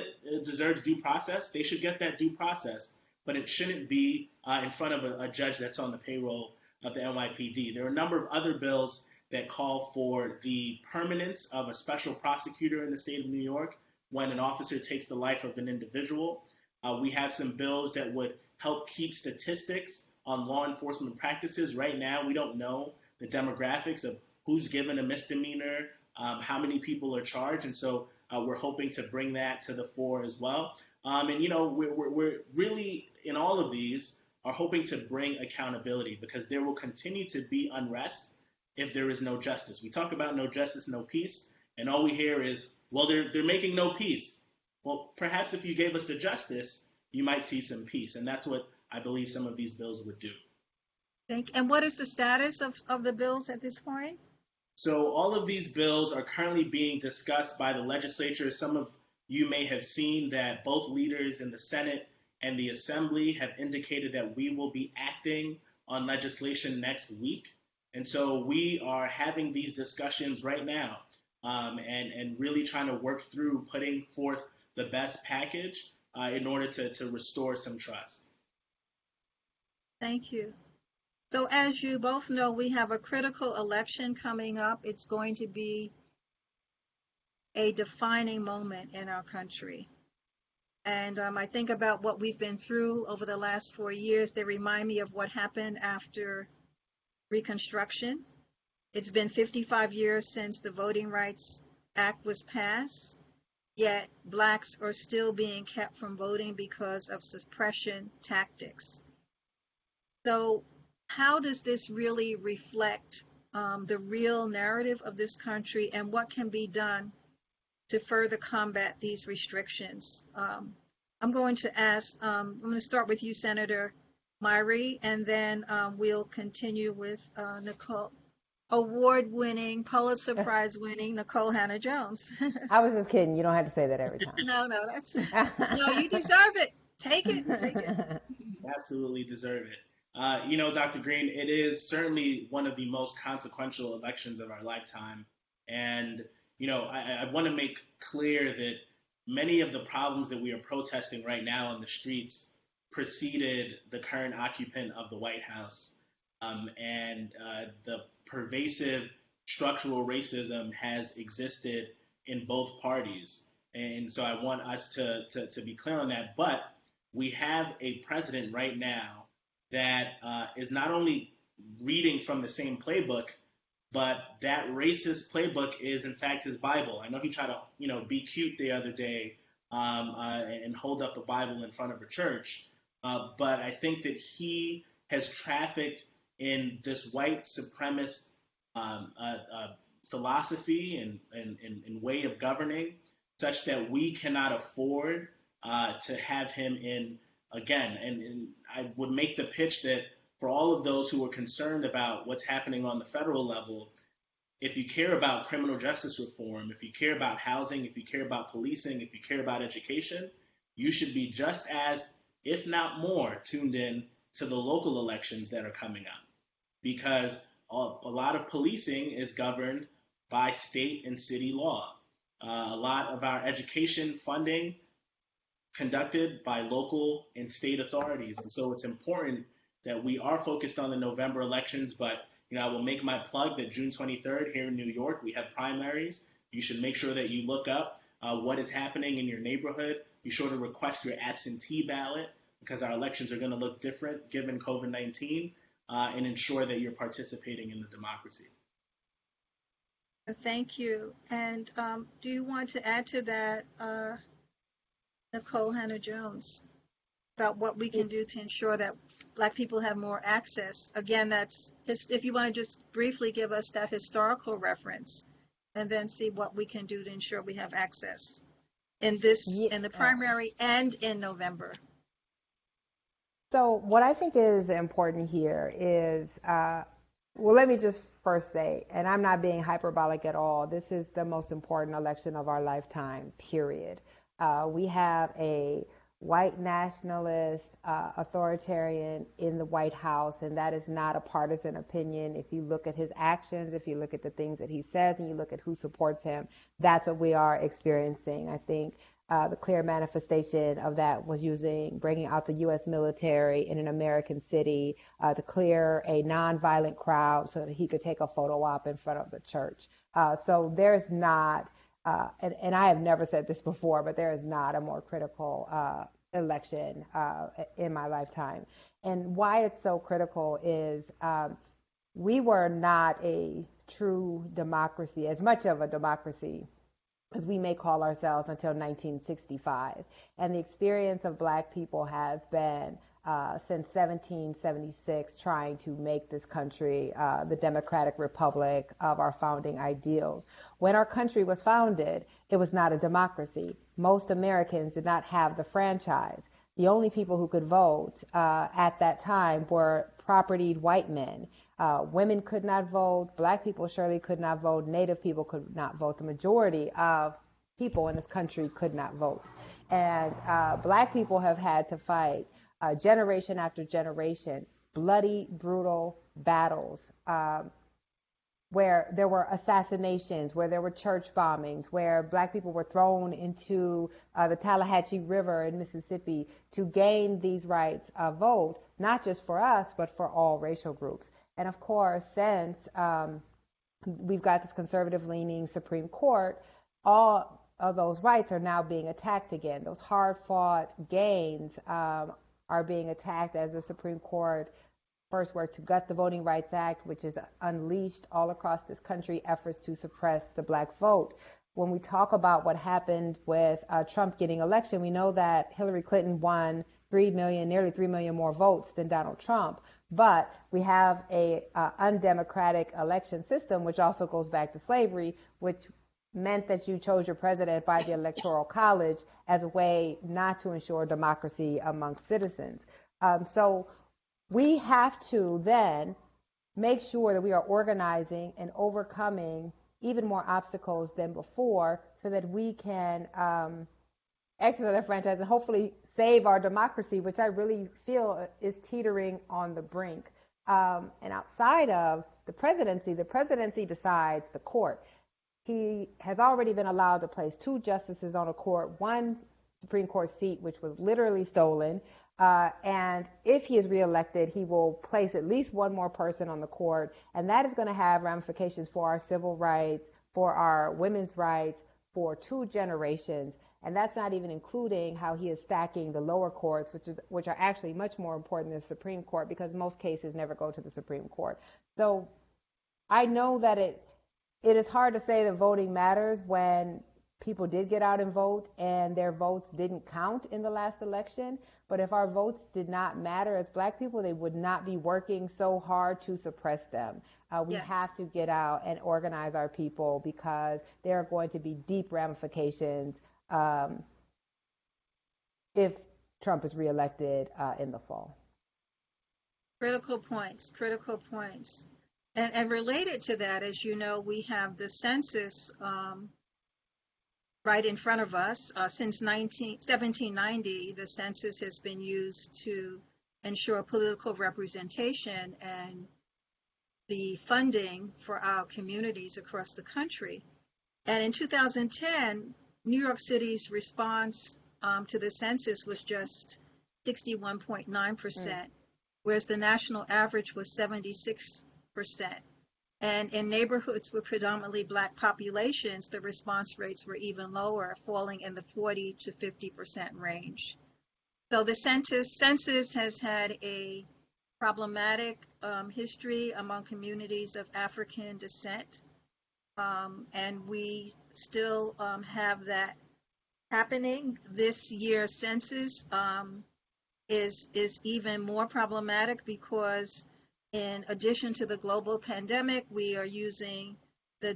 deserves due process. They should get that due process, but it shouldn't be in front of a judge that's on the payroll of the NYPD. There are a number of other bills that call for the permanence of a special prosecutor in the state of New York when an officer takes the life of an individual. We have some bills that would help keep statistics on law enforcement practices. Right now, we don't know the demographics of who's given a misdemeanor, how many people are charged, and so we're hoping to bring that to the fore as well. We're really, in all of these, are hoping to bring accountability, because there will continue to be unrest if there is no justice. We talk about no justice, no peace, and all we hear is, well, they're making no peace. Well, perhaps if you gave us the justice, you might see some peace, and that's what I believe some of these bills would do. And what is the status of the bills at this point? So all of these bills are currently being discussed by the legislature. Some of you may have seen that both leaders in the Senate and the Assembly have indicated that we will be acting on legislation next week. And so we are having these discussions right now, and really trying to work through putting forth the best package in order to restore some trust. Thank you. So as you both know, we have a critical election coming up. It's going to be a defining moment in our country. And I think about what we've been through over the last 4 years. They remind me of what happened after Reconstruction. It's been 55 years since the Voting Rights Act was passed, yet Blacks are still being kept from voting because of suppression tactics. So how does this really reflect the real narrative of this country, and what can be done to further combat these restrictions? I'm going to start with you, Senator Myrie, and then we'll continue with Nicole, award-winning, Pulitzer Prize-winning Nikole Hannah-Jones. I was just kidding. You don't have to say that every time. No, you deserve it. Take it. Absolutely deserve it. Dr. Greene, it is certainly one of the most consequential elections of our lifetime. And, I want to make clear that many of the problems that we are protesting right now in the streets preceded the current occupant of the White House. And the pervasive structural racism has existed in both parties. And so I want us to be clear on that. But we have a president right now that is not only reading from the same playbook, but that racist playbook is in fact his Bible. I know he tried to, be cute the other day and hold up a Bible in front of a church, but I think that he has trafficked in this white supremacist philosophy and way of governing, such that we cannot afford to have him in again. And I would make the pitch that for all of those who are concerned about what's happening on the federal level, if you care about criminal justice reform, if you care about housing, if you care about policing, if you care about education, you should be just as, if not more, tuned in to the local elections that are coming up. Because a lot of policing is governed by state and city law. A lot of our education funding conducted by local and state authorities. And so it's important that we are focused on the November elections, but I will make my plug that June 23rd here in New York, we have primaries. You should make sure that you look up what is happening in your neighborhood. Be sure to request your absentee ballot, because our elections are going to look different given COVID-19, and ensure that you're participating in the democracy. Thank you. And do you want to add to that, Nikole Hannah-Jones, about what we can do to ensure that Black people have more access? Again, if you want to just briefly give us that historical reference, and then see what we can do to ensure we have access in the primary and in November. So what I think is important here is, let me just first say, and I'm not being hyperbolic at all, this is the most important election of our lifetime, period. We have a white nationalist authoritarian in the White House, and that is not a partisan opinion. If you look at his actions, if you look at the things that he says, and you look at who supports him, that's what we are experiencing. I think the clear manifestation of that was bringing out the U.S. military in an American city to clear a nonviolent crowd so that he could take a photo op in front of the church. So there's not, and I have never said this before, but there is not a more critical election in my lifetime. And why it's so critical is we were not a true democracy, as much of a democracy as we may call ourselves, until 1965. And the experience of Black people has been since 1776 trying to make this country the democratic republic of our founding ideals. When our country was founded, it was not a democracy. Most Americans did not have the franchise. the only people who could vote at that time were propertied white men. Women could not vote. Black people surely could not vote. Native people could not vote. The majority of people in this country could not vote. And Black people have had to fight generation after generation, bloody, brutal battles where there were assassinations, where there were church bombings, where Black people were thrown into the Tallahatchie River in Mississippi to gain these rights of vote, not just for us, but for all racial groups. And of course, since we've got this conservative-leaning Supreme Court, all of those rights are now being attacked again. Those hard-fought gains are being attacked as the Supreme Court first worked to gut the Voting Rights Act, which has unleashed all across this country efforts to suppress the Black vote. When we talk about what happened with Trump getting elected, we know that Hillary Clinton won 3 million, nearly 3 million more votes than Donald Trump. But we have a undemocratic election system, which also goes back to slavery, which meant that you chose your president by the Electoral College as a way not to ensure democracy amongst citizens. So we have to then make sure that we are organizing and overcoming even more obstacles than before so that we can exercise our franchise and hopefully save our democracy, which I really feel is teetering on the brink. And outside of the presidency decides the court. He has already been allowed to place 2 justices on a court, one Supreme Court seat, which was literally stolen. And if he is reelected, he will place at least one more person on the court. And that is going to have ramifications for our civil rights, for our women's rights, for 2 generations. And that's not even including how he is stacking the lower courts, which are actually much more important than the Supreme Court, because most cases never go to the Supreme Court. So I know that it is hard to say that voting matters when people did get out and vote and their votes didn't count in the last election. But if our votes did not matter as Black people, they would not be working so hard to suppress them. We have to get out and organize our people, because there are going to be deep ramifications if Trump is reelected in the fall. Critical points. And related to that, as you know, we have the census right in front of us. Since 1790, the census has been used to ensure political representation and the funding for our communities across the country. And in 2010, New York City's response to the census was just 61.9%, whereas the national average was 76%. And in neighborhoods with predominantly Black populations, the response rates were even lower, falling in the 40 to 50% range. So the census has had a problematic history among communities of African descent. And we still have that happening. This year's census is even more problematic because in addition to the global pandemic, we are using the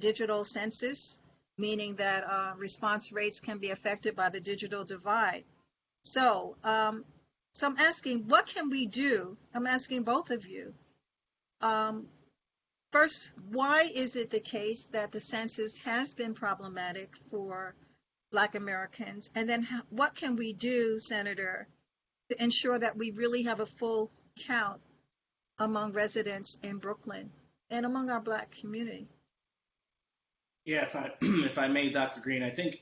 digital census, meaning that response rates can be affected by the digital divide. So I'm asking, what can we do? I'm asking both of you. First, why is it the case that the census has been problematic for Black Americans? And then what can we do, Senator, to ensure that we really have a full count among residents in Brooklyn and among our Black community? Yeah, if I may, Dr. Greene, I think,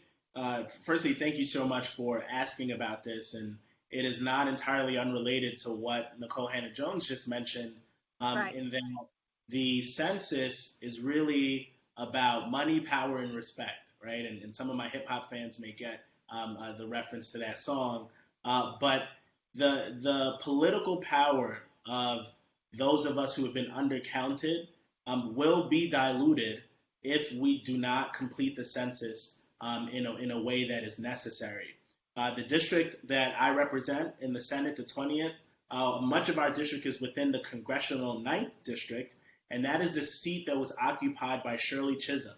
firstly, thank you so much for asking about this. And it is not entirely unrelated to what Nicole Hannah-Jones just mentioned, Right. in that the census is really about money, power, and respect, right? And some of my hip hop fans may get the reference to that song. But the political power of those of us who have been undercounted will be diluted if we do not complete the census in a way that is necessary. The district that I represent in the Senate, the 20th, much of our district is within the congressional 9th district, and that is the seat that was occupied by Shirley Chisholm.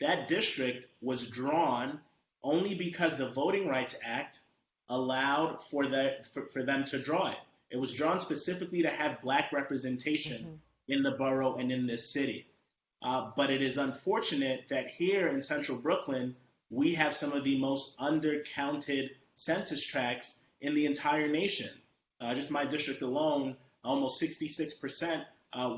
That district was drawn only because the Voting Rights Act allowed for them to draw it. It was drawn specifically to have Black representation in the borough and in this city. But it is unfortunate that here in central Brooklyn, we have some of the most undercounted census tracts in the entire nation. Just my district alone, almost 66%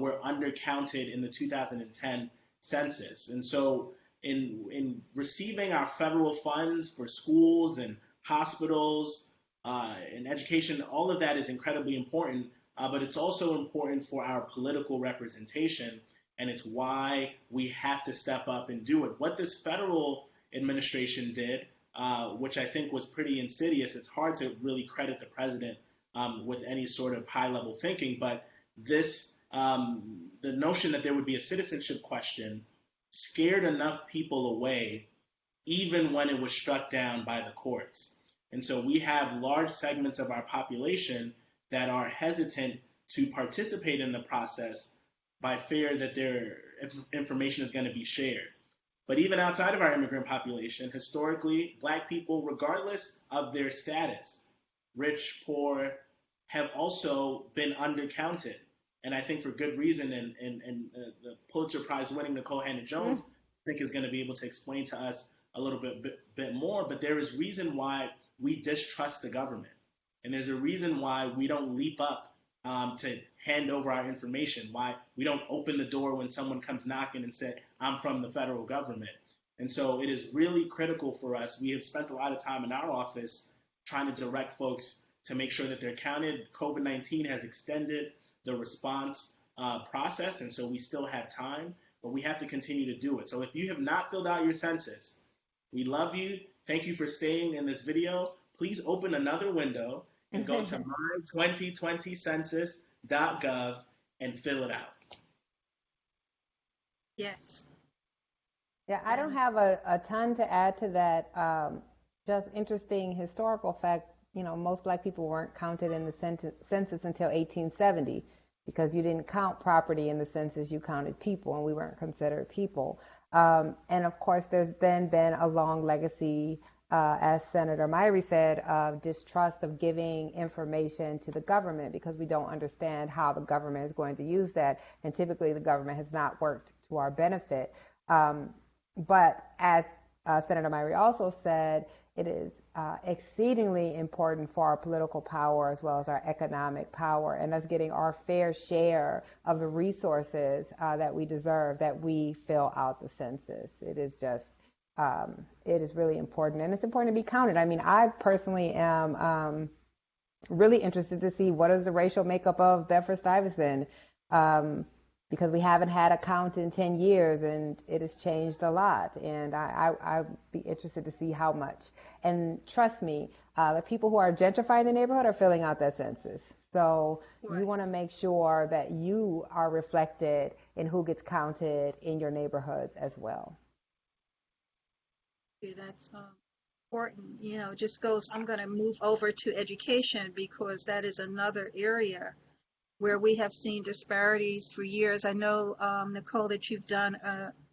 were undercounted in the 2010 census. And so in receiving our federal funds for schools and hospitals and education, all of that is incredibly important, but it's also important for our political representation, and it's why we have to step up and do it. What this federal administration did, which I think was pretty insidious, it's hard to really credit the president with any sort of high-level thinking, but this, the notion that there would be a citizenship question scared enough people away, even when it was struck down by the courts. And so we have large segments of our population that are hesitant to participate in the process by fear that their information is going to be shared. But even outside of our immigrant population, historically, Black people, regardless of their status, rich, poor, have also been undercounted. And I think for good reason, and the Pulitzer Prize winning Nikole Hannah-Jones, I think is going to be able to explain to us a little bit more, but there is reason why we distrust the government. And there's a reason why we don't leap up to hand over our information, why we don't open the door when someone comes knocking and say, I'm from the federal government. And so it is really critical for us. We have spent a lot of time in our office trying to direct folks to make sure that they're counted. COVID-19 has extended the response process, and so we still have time, but we have to continue to do it. So if you have not filled out your census, we love you. Thank you for staying in this video. Please open another window and go to my2020census.gov and fill it out. Yes. Yeah, I don't have a ton to add to that. Just interesting historical fact, you know, most Black people weren't counted in the census until 1870 because you didn't count property in the census, you counted people, and we weren't considered people. And of course, there's then been a long legacy, as Senator Myrie said, of distrust of giving information to the government because we don't understand how the government is going to use that. And typically the government has not worked to our benefit. But as Senator Myrie also said, it is exceedingly important for our political power as well as our economic power and us getting our fair share of the resources that we deserve, that we fill out the census. It is just, it is really important, and it's important to be counted. I mean, I personally am really interested to see what is the racial makeup of Bedford-Stuyvesant, because we haven't had a count in 10 years and it has changed a lot. And I'd be interested to see how much. And trust me, the people who are gentrifying the neighborhood are filling out that census. So you want to make sure that you are reflected in who gets counted in your neighborhoods as well. That's important. You know, just goes, I'm going to move over to education because that is another area where we have seen disparities for years. I know, Nicole, that you've done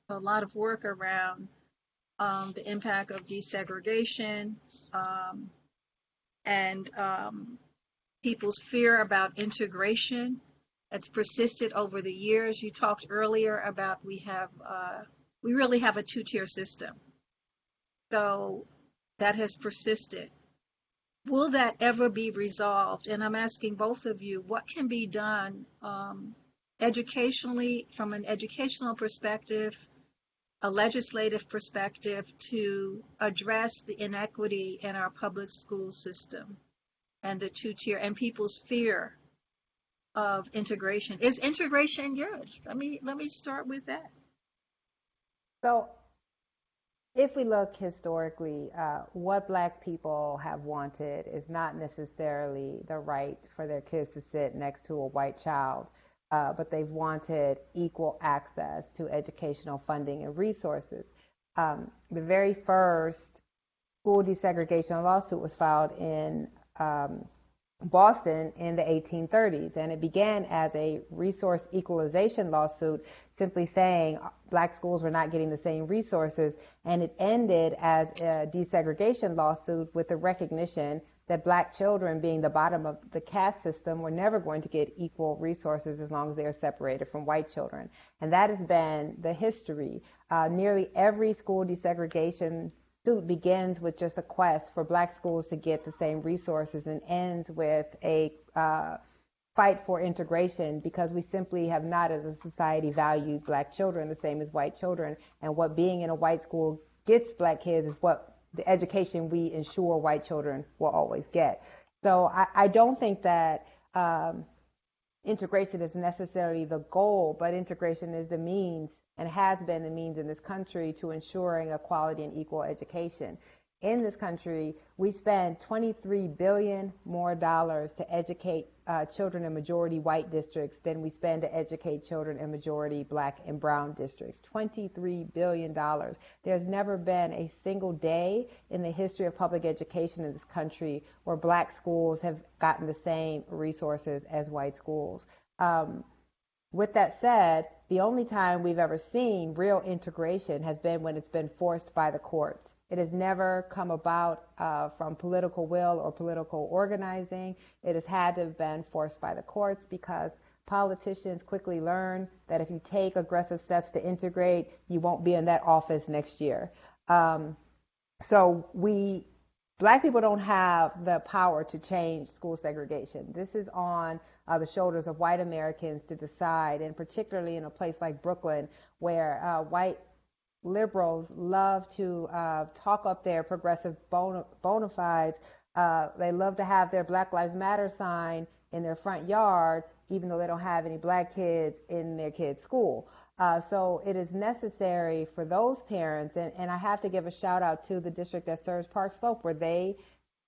a lot of work around the impact of desegregation and people's fear about integration that's persisted over the years. You talked earlier about we really have a two-tier system. So that has persisted. Will that ever be resolved? And I'm asking both of you, what can be done educationally, from an educational perspective, a legislative perspective, to address the inequity in our public school system and the two-tier and people's fear of integration? Is integration good? Let me start with that. So if we look historically, what Black people have wanted is not necessarily the right for their kids to sit next to a white child, but they've wanted equal access to educational funding and resources. The very first school desegregation lawsuit was filed in Boston in the 1830s, and it began as a resource equalization lawsuit, simply saying Black schools were not getting the same resources, and it ended as a desegregation lawsuit with the recognition that Black children, being the bottom of the caste system, were never going to get equal resources as long as they are separated from white children. And that has been the history. Nearly every school desegregation suit begins with just a quest for Black schools to get the same resources and ends with a fight for integration, because we simply have not as a society valued Black children the same as white children. And what being in a white school gets Black kids is what the education we ensure white children will always get. So I don't think that integration is necessarily the goal, but integration is the means and has been the means in this country to ensuring a quality and equal education. In this country, we spend $23 billion more to educate children in majority white districts than we spend to educate children in majority Black and brown districts. $23 billion. There's never been a single day in the history of public education in this country where Black schools have gotten the same resources as white schools. With that said, the only time we've ever seen real integration has been when it's been forced by the courts. It has never come about from political will or political organizing. It has had to have been forced by the courts, because politicians quickly learn that if you take aggressive steps to integrate, you won't be in that office next year. So Black people don't have the power to change school segregation. This is on the shoulders of white Americans to decide, and particularly in a place like Brooklyn, where white liberals love to talk up their progressive bona fides. They love to have their Black Lives Matter sign in their front yard, even though they don't have any Black kids in their kids' school. So it is necessary for those parents, and I have to give a shout out to the district that serves Park Slope, where they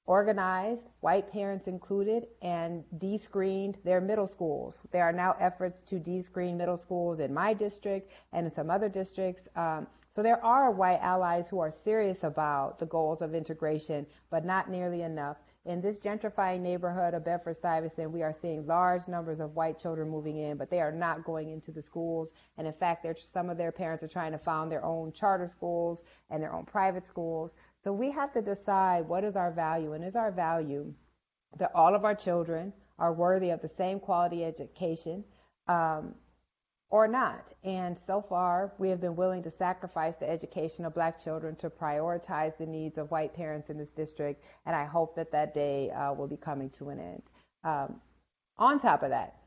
organized, white parents included, and descreened their middle schools. There are now efforts to descreen middle schools in my district and in some other districts. So there are white allies who are serious about the goals of integration, but not nearly enough. In this gentrifying neighborhood of Bedford-Stuyvesant, we are seeing large numbers of white children moving in, but they are not going into the schools. And in fact, some of their parents are trying to found their own charter schools and their own private schools. So we have to decide what is our value, and is our value that all of our children are worthy of the same quality education or not. And so far, we have been willing to sacrifice the education of Black children to prioritize the needs of white parents in this district, and I hope that that day will be coming to an end. On top of that,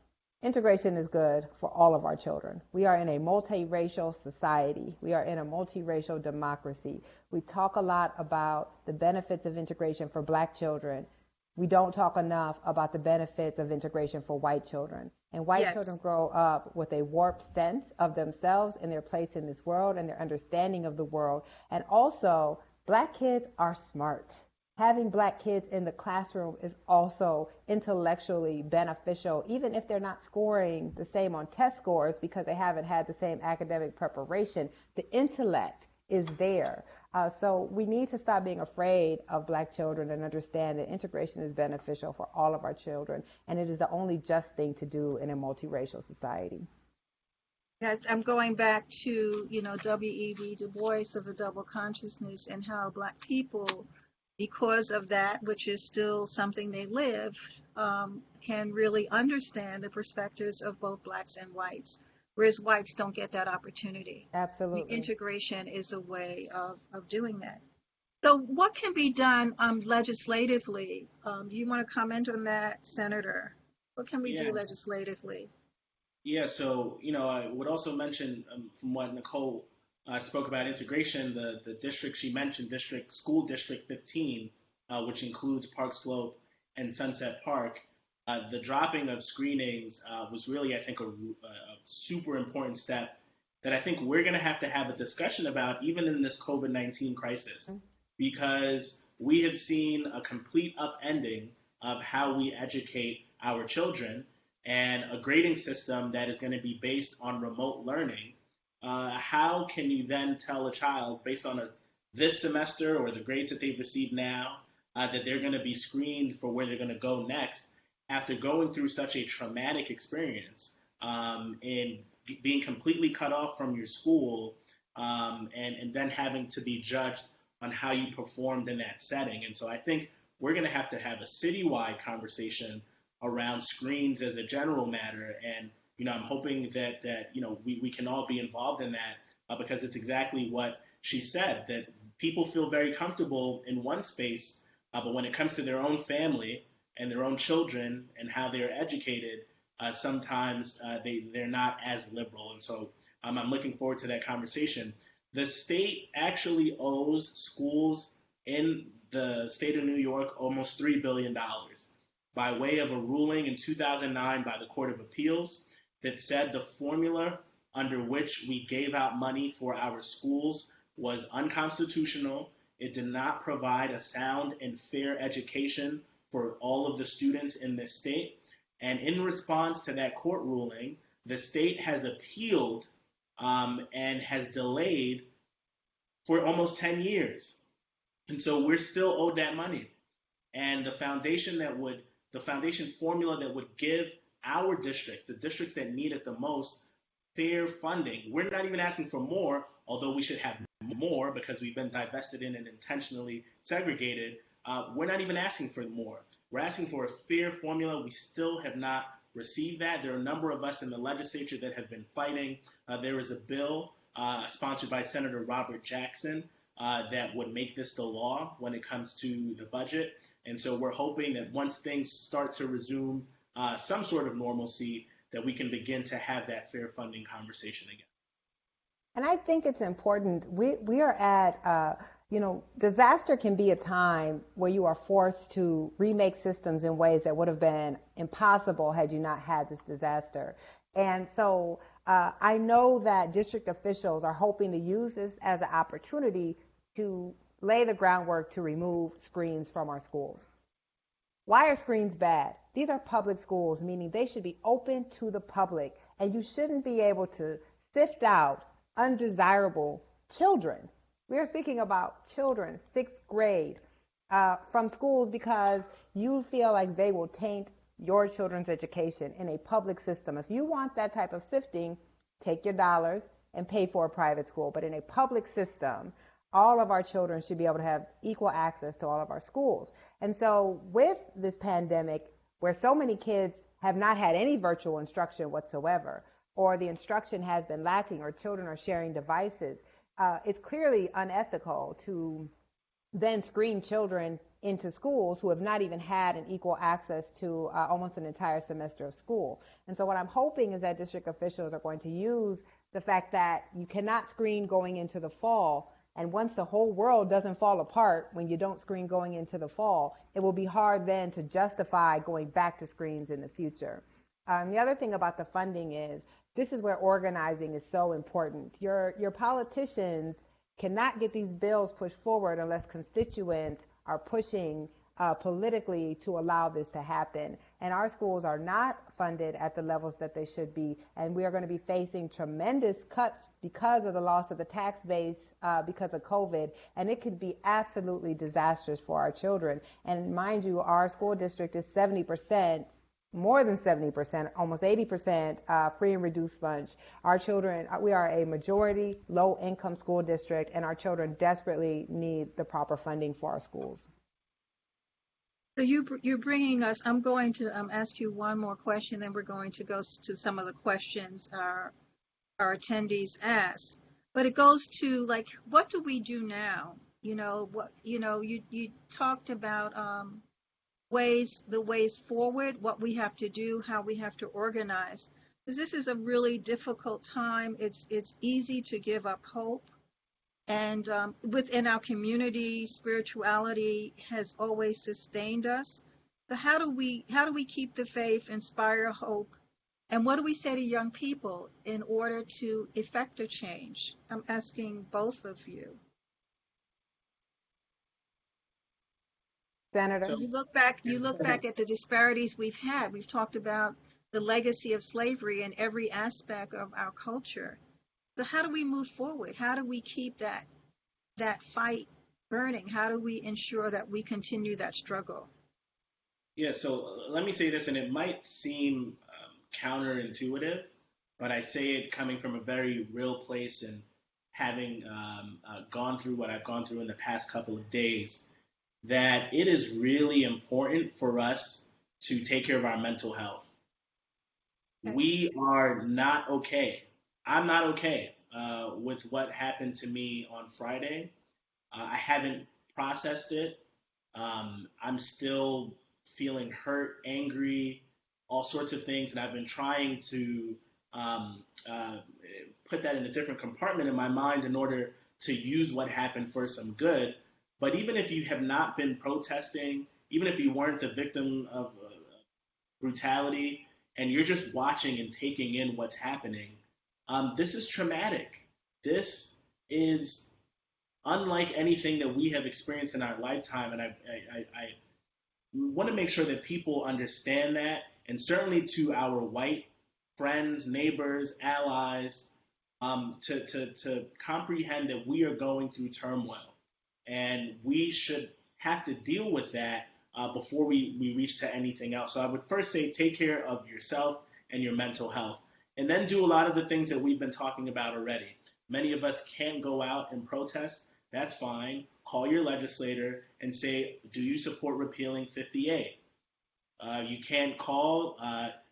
integration is good for all of our children. We are in a multiracial society. We are in a multiracial democracy. We talk a lot about the benefits of integration for Black children. We don't talk enough about the benefits of integration for white children. And white children grow up with a warped sense of themselves and their place in this world and their understanding of the world. And also, Black kids are smart. Having Black kids in the classroom is also intellectually beneficial, even if they're not scoring the same on test scores because they haven't had the same academic preparation. The intellect is there. So we need to stop being afraid of Black children and understand that integration is beneficial for all of our children, and it is the only just thing to do in a multiracial society. Yes, I'm going back to, W.E.B. Du Bois of the double consciousness, and how Black people, because of that, which is still something they live, can really understand the perspectives of both Blacks and whites, whereas whites don't get that opportunity. Absolutely. Integration is a way of doing that. So what can be done legislatively? Do you want to comment on that, Senator? What can we do legislatively? Yeah, so, I would also mention from what Nicole spoke about integration, the district she mentioned, School District 15, which includes Park Slope and Sunset Park. The dropping of screenings was really, I think, a super important step that I think we're going to have a discussion about even in this COVID-19 crisis, because we have seen a complete upending of how we educate our children, and a grading system that is going to be based on remote learning. How can you then tell a child based on this semester or the grades that they've received now that they're going to be screened for where they're going to go next after going through such a traumatic experience and being completely cut off from your school and then having to be judged on how you performed in that setting? And so I think we're going to have a citywide conversation around screens as a general matter. And, I'm hoping that we can all be involved in that because it's exactly what she said, that people feel very comfortable in one space, but when it comes to their own family and their own children and how they're educated, sometimes they're not as liberal. And so I'm looking forward to that conversation. The state actually owes schools in the state of New York almost $3 billion by way of a ruling in 2009 by the Court of Appeals that said the formula under which we gave out money for our schools was unconstitutional. It did not provide a sound and fair education for all of the students in this state. And in response to that court ruling, the state has appealed and has delayed for almost 10 years. And so we're still owed that money. And the foundation formula that would give our districts, the districts that need it the most, fair funding. We're not even asking for more, although we should have more because we've been divested in and intentionally segregated. We're not even asking for more. We're asking for a fair formula. We still have not received that. There are a number of us in the legislature that have been fighting. There is a bill sponsored by Senator Robert Jackson that would make this the law when it comes to the budget. And so we're hoping that once things start to resume some sort of normalcy, that we can begin to have that fair funding conversation again. And I think it's important. We are at, disaster can be a time where you are forced to remake systems in ways that would have been impossible had you not had this disaster. And so I know that district officials are hoping to use this as an opportunity to lay the groundwork to remove screens from our schools. Why are screens bad? These are public schools, meaning they should be open to the public, and you shouldn't be able to sift out undesirable children. We are speaking about children, 6th grade, from schools because you feel like they will taint your children's education in a public system. If you want that type of sifting, take your dollars and pay for a private school. But in a public system, all of our children should be able to have equal access to all of our schools. And so with this pandemic, where so many kids have not had any virtual instruction whatsoever, or the instruction has been lacking, or children are sharing devices, it's clearly unethical to then screen children into schools who have not even had an equal access to almost an entire semester of school. And so what I'm hoping is that district officials are going to use the fact that you cannot screen going into the fall. And once the whole world doesn't fall apart when you don't screen going into the fall, it will be hard then to justify going back to screens in the future. The other thing about the funding is this is where organizing is so important. Your politicians cannot get these bills pushed forward unless constituents are pushing politically to allow this to happen. And our schools are not funded at the levels that they should be. And we are going to be facing tremendous cuts because of the loss of the tax base because of COVID. And it could be absolutely disastrous for our children. And mind you, our school district is 70%, more than 70%, almost 80% free and reduced lunch. Our children, we are a majority low-income school district, and our children desperately need the proper funding for our schools. So you're bringing us, I'm going to ask you one more question, then we're going to go to some of the questions our attendees asked. But it goes to, like, what do we do now? You talked about the ways forward, what we have to do, how we have to organize. Because this is a really difficult time. It's easy to give up hope. And within our community, spirituality has always sustained us. So how do we keep the faith, inspire hope, and what do we say to young people in order to effect a change? I'm asking both of you. Senator, You look back at the disparities we've had. We've talked about the legacy of slavery in every aspect of our culture. So how do we move forward? How do we keep that fight burning? How do we ensure that we continue that struggle? Yeah, so let me say this, and it might seem counterintuitive, but I say it coming from a very real place and having gone through what I've gone through in the past couple of days. that it is really important for us to take care of our mental health. We are not okay. I'm not okay with what happened to me on Friday. I haven't processed it. I'm still feeling hurt, angry, all sorts of things, and I've been trying to put that in a different compartment in my mind in order to use what happened for some good. But even if you have not been protesting, even if you weren't the victim of brutality, and you're just watching and taking in what's happening, this is traumatic. This is unlike anything that we have experienced in our lifetime, and I want to make sure that people understand that, and certainly to our white friends, neighbors, allies, to comprehend that we are going through turmoil, and we should have to deal with that before we reach to anything else. So I would first say take care of yourself and your mental health, and then do a lot of the things that we've been talking about already. Many of us can't go out and protest. That's fine. Call your legislator and say, do you support repealing 50A? You can't call,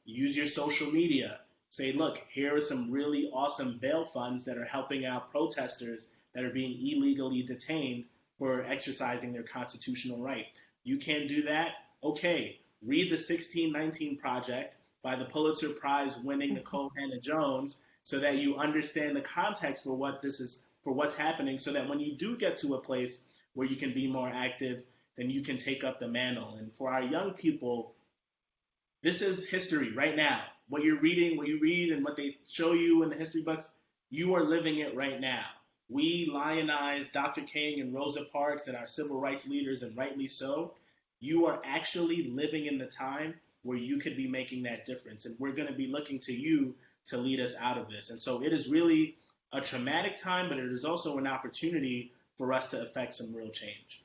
use your social media. Say, look, here are some really awesome bail funds that are helping out protesters that are being illegally detained for exercising their constitutional right. You can't do that? Okay, read the 1619 Project by the Pulitzer Prize winning Nicole Jones so that you understand the context for what this is, for what's happening, so that when you do get to a place where you can be more active, then you can take up the mantle. And for our young people, this is history right now. What you're reading, what you read, and what they show you in the history books, you are living it right now. We lionize Dr. King and Rosa Parks and our civil rights leaders, and rightly so. You are actually living in the time where you could be making that difference. And we're going to be looking to you to lead us out of this. And so it is really a traumatic time, but it is also an opportunity for us to affect some real change.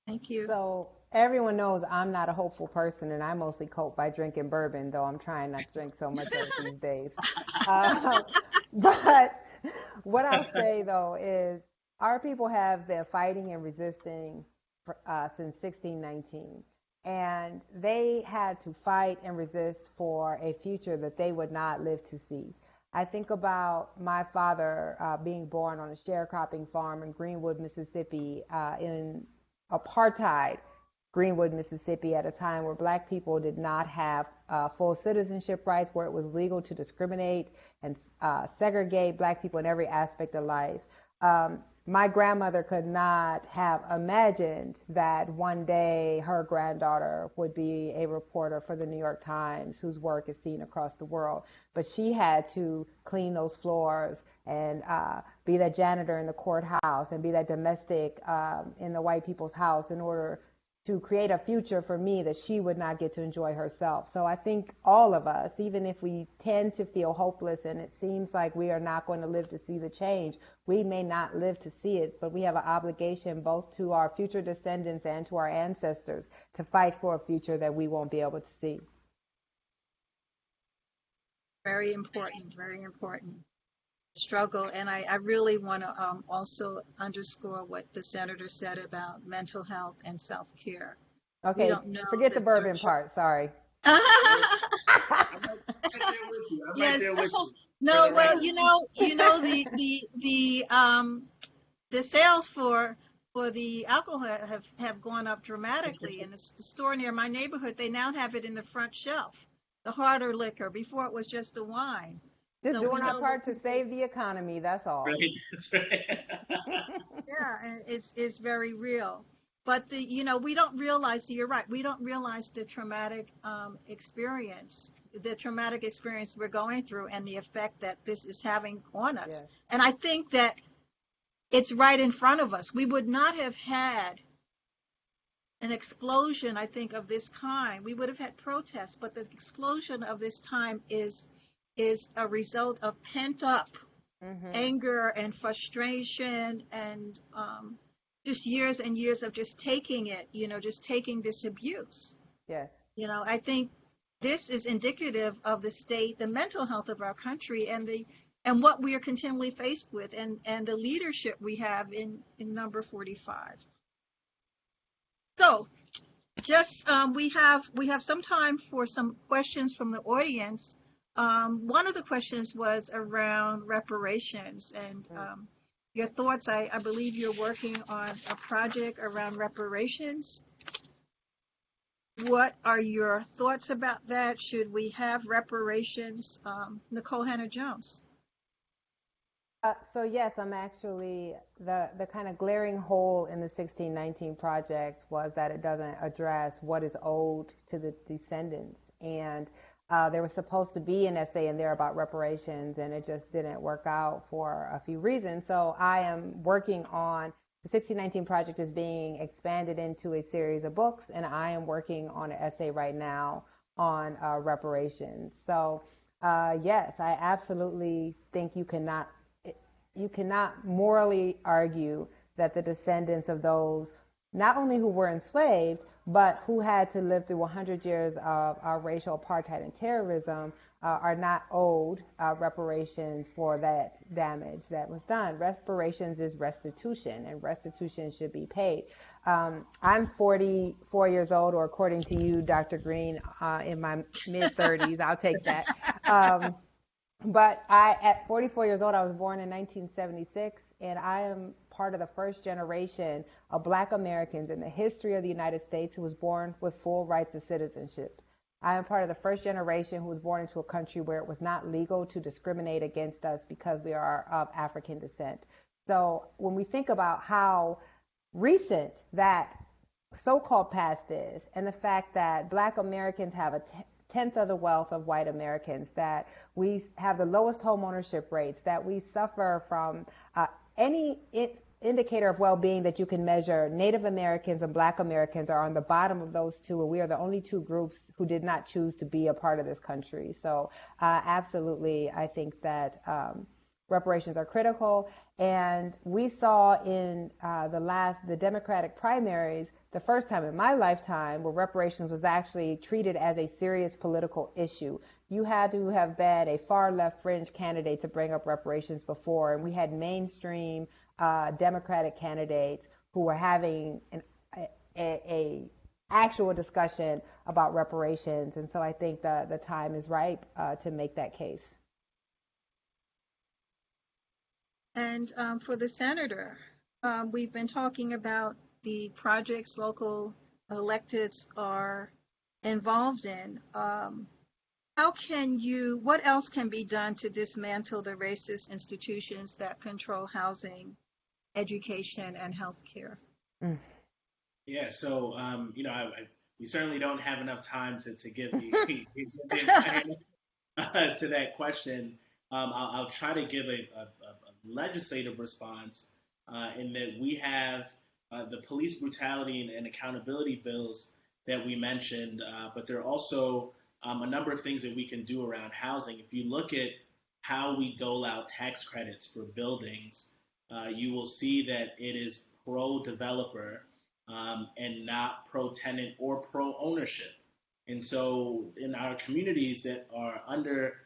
Thank you. So everyone knows I'm not a hopeful person, and I mostly cope by drinking bourbon, though I'm trying not to drink so much of it these days. But what I'll say, though, is our people have been fighting and resisting since 1619. And they had to fight and resist for a future that they would not live to see. I think about my father being born on a sharecropping farm in Greenwood, Mississippi, in Apartheid, Greenwood, Mississippi, at a time where black people did not have full citizenship rights, where it was legal to discriminate and segregate black people in every aspect of life. My grandmother could not have imagined that one day her granddaughter would be a reporter for the New York Times, whose work is seen across the world. But she had to clean those floors and be that janitor in the courthouse and be that domestic in the white people's house in order to create a future for me that she would not get to enjoy herself. So I think all of us, even if we tend to feel hopeless and it seems like we are not going to live to see the change, we may not live to see it, but we have an obligation both to our future descendants and to our ancestors to fight for a future that we won't be able to see. Very important, very important struggle. And I really want to also underscore what the senator said about mental health and self-care. Okay, forget the bourbon part, sorry. Yes. No, well, the sales for the alcohol have gone up dramatically. In the store near my neighborhood, they now have it in the front shelf, the harder liquor. Before it was just the wine. Just doing our part to save the economy, that's all. Right, that's right. Yeah, and it's very real. But we don't realize, you're right, we don't realize the traumatic experience we're going through and the effect that this is having on us. Yes. And I think that it's right in front of us. We would not have had an explosion, I think, of this kind. We would have had protests, but the explosion of this time is a result of pent-up anger and frustration and just years and years of just taking it, just taking this abuse. Yes. I think this is indicative of the state, the mental health of our country, and what we are continually faced with, and the leadership we have in number 45. So just we have some time for some questions from the audience. One of the questions was around reparations and your thoughts. I believe you're working on a project around reparations. What are your thoughts about that? Should we have reparations? Nikole Hannah-Jones. So yes, I'm actually, the kind of glaring hole in the 1619 project was that it doesn't address what is owed to the descendants. And there was supposed to be an essay in there about reparations, and it just didn't work out for a few reasons. So I am working on, the 1619 project is being expanded into a series of books, and I am working on an essay right now on reparations. So yes, I absolutely think you cannot morally argue that the descendants of those not only who were enslaved, but who had to live through 100 years of racial apartheid and terrorism are not owed reparations for that damage that was done. Reparations is restitution, and restitution should be paid. I'm 44 years old, or according to you, Dr. Greene, in my mid-30s. I'll take that. But at 44 years old, I was born in 1976, and I am part of the first generation of Black Americans in the history of the United States who was born with full rights of citizenship. I am part of the first generation who was born into a country where it was not legal to discriminate against us because we are of African descent. So when we think about how recent that so-called past is, and the fact that Black Americans have a tenth of the wealth of white Americans, that we have the lowest home ownership rates, that we suffer from any indicator of well-being that you can measure, Native Americans and Black Americans are on the bottom of those two, and we are the only two groups who did not choose to be a part of this country. So absolutely, I think that reparations are critical. And we saw in the Democratic primaries, the first time in my lifetime where reparations was actually treated as a serious political issue. You had to have been a far left fringe candidate to bring up reparations before, and we had mainstream Democratic candidates who were having a actual discussion about reparations. And so I think the time is ripe to make that case. And for the senator, we've been talking about the projects local electeds are involved in. What else can be done to dismantle the racist institutions that control housing, education, and healthcare? Yeah, so we certainly don't have enough time to give the answer to that question. I'll try to give a legislative response in that we have the police brutality and accountability bills that we mentioned, but there are also a number of things that we can do around housing. If you look at how we dole out tax credits for buildings, you will see that it is pro-developer and not pro-tenant or pro-ownership. And so in our communities that are under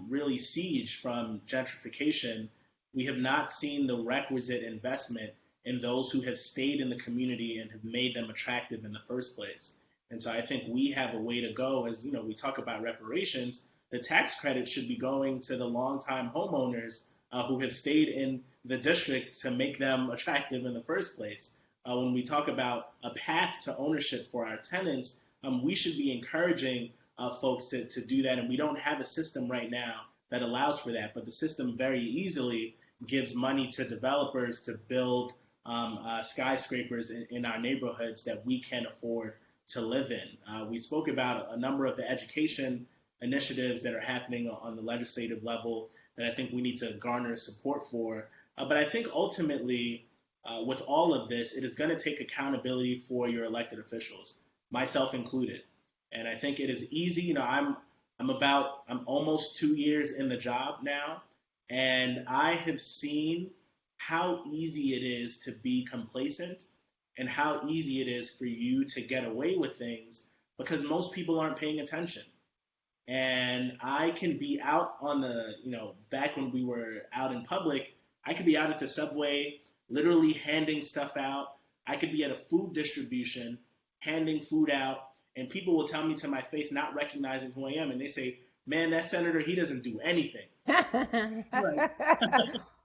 really siege from gentrification, we have not seen the requisite investment in those who have stayed in the community and have made them attractive in the first place. And so I think we have a way to go. As we talk about reparations, the tax credit should be going to the longtime homeowners who have stayed in the district to make them attractive in the first place. When we talk about a path to ownership for our tenants, we should be encouraging folks to do that. And we don't have a system right now that allows for that. But the system very easily gives money to developers to build skyscrapers in our neighborhoods that we can afford to live in. We spoke about a number of the education initiatives that are happening on the legislative level that I think we need to garner support for. But I think ultimately, with all of this, it is going to take accountability for your elected officials, myself included. And I think it is easy. I'm almost 2 years in the job now, and I have seen how easy it is to be complacent and how easy it is for you to get away with things because most people aren't paying attention. And I can be out on back when we were out in public, I could be out at the subway, literally handing stuff out I could be at a food distribution handing food out, and people will tell me to my face, not recognizing who I am, and they say, "Man, that senator, he doesn't do anything." Like,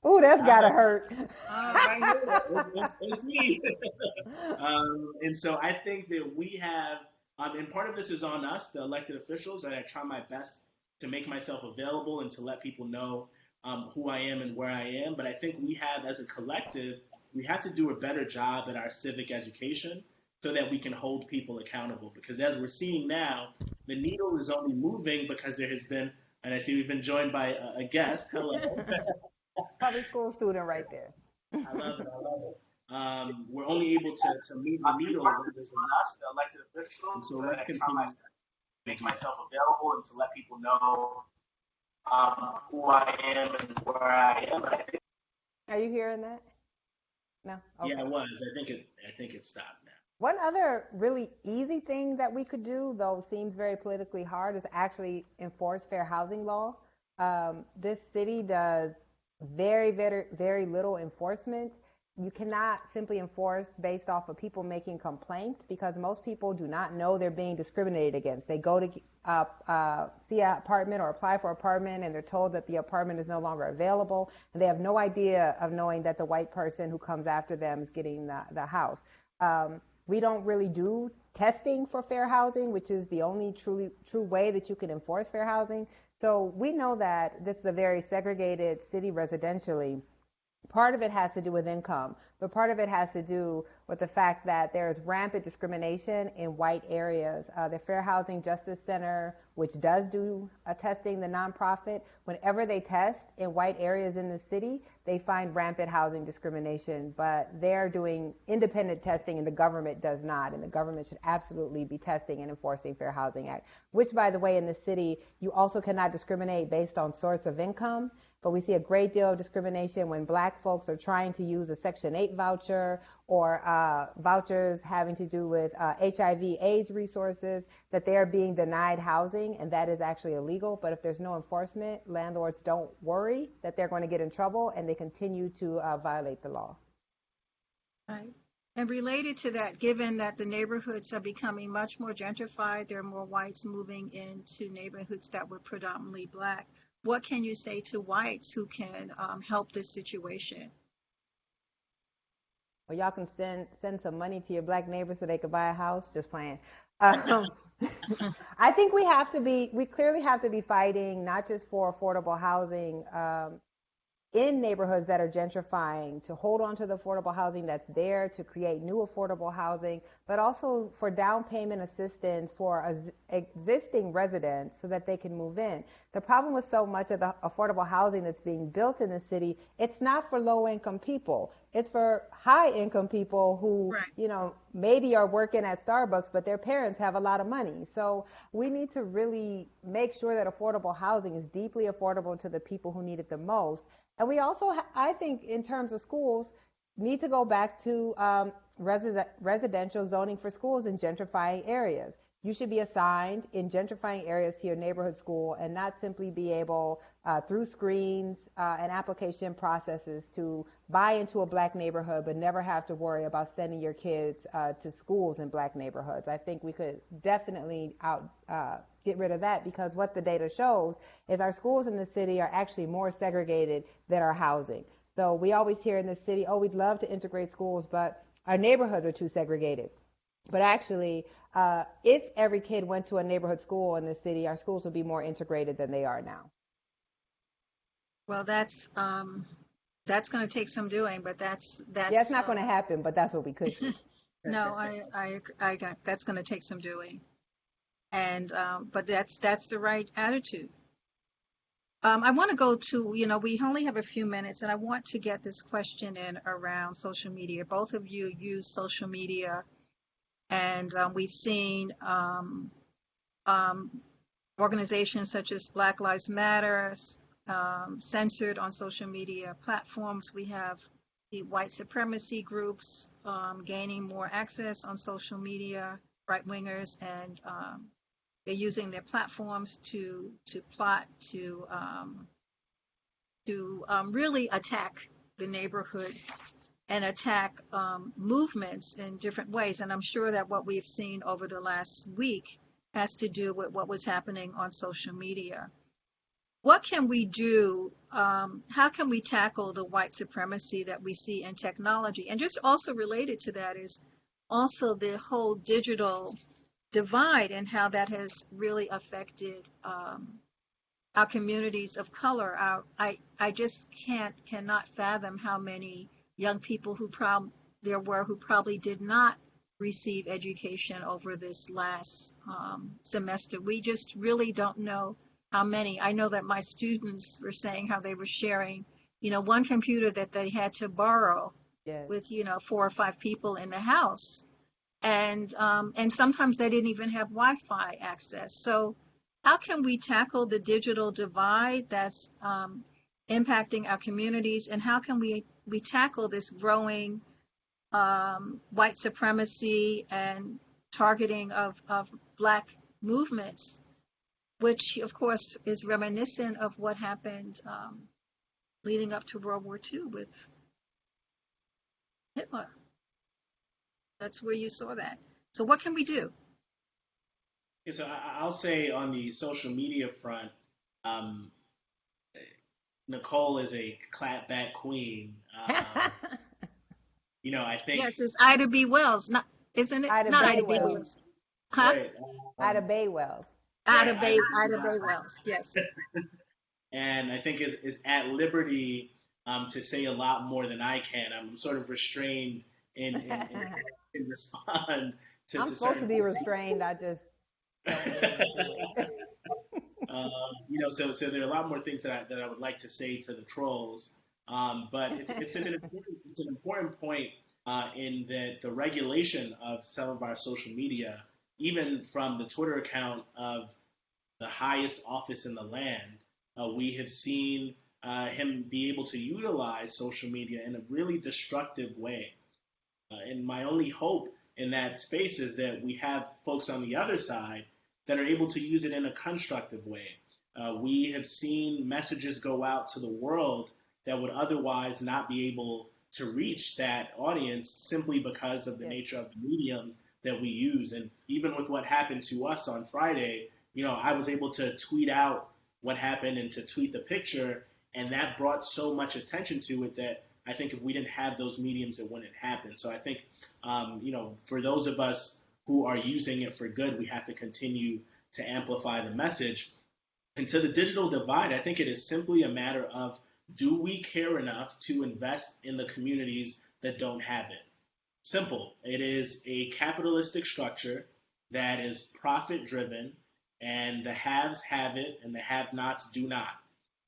Ooh, that's gotta hurt. I know it's me. And so I think that we have, and part of this is on us, the elected officials, and I try my best to make myself available and to let people know who I am and where I am. But I think we have, as a collective, we have to do a better job at our civic education so that we can hold people accountable. Because as we're seeing now, the needle is only moving because there has been, and I see we've been joined by a guest. Hello. Public school student right there. I love it. I love it. We're only able to move the needle when there's enough elected officials. So let's continue to make myself available and to let people know who I am and where I am. But I think, Are you hearing that? No. Okay. yeah, it was. I think it stopped now. One other really easy thing that we could do, though seems very politically hard, is actually enforce fair housing law. This city does very, very, very little enforcement. You cannot simply enforce based off of people making complaints because most people do not know they're being discriminated against. They go to see an apartment or apply for an apartment and they're told that the apartment is no longer available and they have no idea of knowing that the white person who comes after them is getting the house. We don't really do testing for fair housing, which is the only true way that you can enforce fair housing. So we know that this is a very segregated city residentially. Part of it has to do with income, but part of it has to do with the fact that there is rampant discrimination in white areas. The Fair Housing Justice Center, which does do testing, the nonprofit, whenever they test in white areas in the city, they find rampant housing discrimination, but they're doing independent testing and the government does not, and the government should absolutely be testing and enforcing Fair Housing Act, which, by the way, in the city, you also cannot discriminate based on source of income. But we see a great deal of discrimination when black folks are trying to use a Section 8 voucher or vouchers having to do with HIV/AIDS resources, that they are being denied housing, and that is actually illegal. But if there's no enforcement, landlords don't worry that they're going to get in trouble, and they continue to violate the law. Right. And related to that, given that the neighborhoods are becoming much more gentrified, there are more whites moving into neighborhoods that were predominantly black. What can you say to whites who can help this situation? Well, y'all can send some money to your black neighbors so they could buy a house. Just playing. I think we clearly have to be fighting not just for affordable housing in neighborhoods that are gentrifying, to hold on to the affordable housing that's there, to create new affordable housing, but also for down payment assistance for existing residents so that they can move in. The problem with so much of the affordable housing that's being built in the city, it's not for low-income people. It's for high-income people who, right, maybe are working at Starbucks, but their parents have a lot of money. So we need to really make sure that affordable housing is deeply affordable to the people who need it the most. And we also, I think, in terms of schools, need to go back to residential zoning for schools in gentrifying areas. You should be assigned in gentrifying areas to your neighborhood school and not simply be able, through screens and application processes, to buy into a black neighborhood but never have to worry about sending your kids to schools in black neighborhoods. I think we could definitely get rid of that, because what the data shows is our schools in the city are actually more segregated than our housing. So we always hear in the city, oh, we'd love to integrate schools, but our neighborhoods are too segregated. But actually, if every kid went to a neighborhood school in the city, our schools would be more integrated than they are now. Well, that's going to take some doing, but that's yeah, it's not going to happen, but that's what we could do. No, I got, that's going to take some doing, and but that's the right attitude. I want to go to, we only have a few minutes, and I want to get this question in around social media. Both of you use social media, and we've seen organizations such as Black Lives Matter censored on social media platforms. We have the white supremacy groups gaining more access on social media, right-wingers, and they're using their platforms to plot to really attack the neighborhood and attack movements in different ways. And I'm sure that what we've seen over the last week has to do with what was happening on social media. What can we do? How can we tackle the white supremacy that we see in technology? And just also related to that is also the whole digital divide and how that has really affected our communities of color. I just cannot fathom how many young people who probably did not receive education over this last semester. We just really don't know how many. I know that my students were saying how they were sharing, one computer that they had to borrow with, 4 or 5 people in the house. And sometimes they didn't even have Wi-Fi access. So how can we tackle the digital divide that's impacting our communities? And how can we tackle this growing white supremacy and targeting of Black movements, which of course is reminiscent of what happened leading up to World War II with Hitler. That's where you saw that. So what can we do? Yeah, so I'll say on the social media front, Nicole is a clapback queen. I think. Yes, it's Ida B. Wells, isn't it? Ida Not Bay Ida B. Wells. Wells. Huh? Right, Ida Bay Wells. Ida Bay Wells, yes. And I think is at liberty to say a lot more than I can. I'm sort of restrained in respond to. I'm supposed to be restrained. I just don't do it. So there are a lot more things that I would like to say to the trolls, but it's an important point in that the regulation of some of our social media, even from the Twitter account of the highest office in the land, we have seen him be able to utilize social media in a really destructive way. And my only hope in that space is that we have folks on the other side that are able to use it in a constructive way. We have seen messages go out to the world that would otherwise not be able to reach that audience simply because of the nature of the medium that we use. And even with what happened to us on Friday, I was able to tweet out what happened and to tweet the picture, and that brought so much attention to it that I think if we didn't have those mediums, it wouldn't happen. So I think, for those of us who are using it for good, we have to continue to amplify the message. And to the digital divide, I think it is simply a matter of, do we care enough to invest in the communities that don't have it? Simple. It is a capitalistic structure that is profit-driven, and the haves have it and the have-nots do not.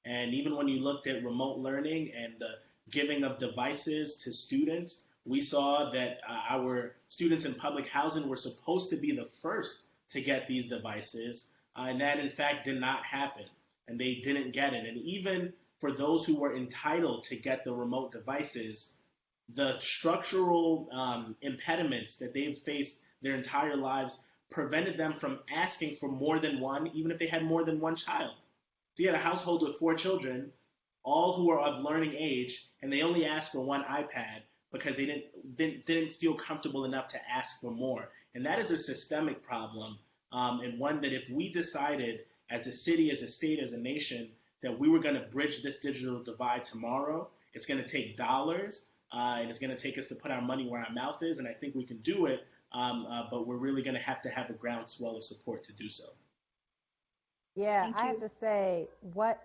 And even when you looked at remote learning and the giving of devices to students, we saw that our students in public housing were supposed to be the first to get these devices, and that in fact did not happen, and they didn't get it. And even for those who were entitled to get the remote devices, the structural impediments that they've faced their entire lives prevented them from asking for more than one, even if they had more than one child. So you had a household with 4 children, all who are of learning age, and they only asked for one iPad because they didn't feel comfortable enough to ask for more. And that is a systemic problem, and one that if we decided as a city, as a state, as a nation, that we were going to bridge this digital divide tomorrow, it's going to take dollars, and it's going to take us to put our money where our mouth is, and I think we can do it, but we're really going to have a groundswell of support to do so. Yeah, I have to say, what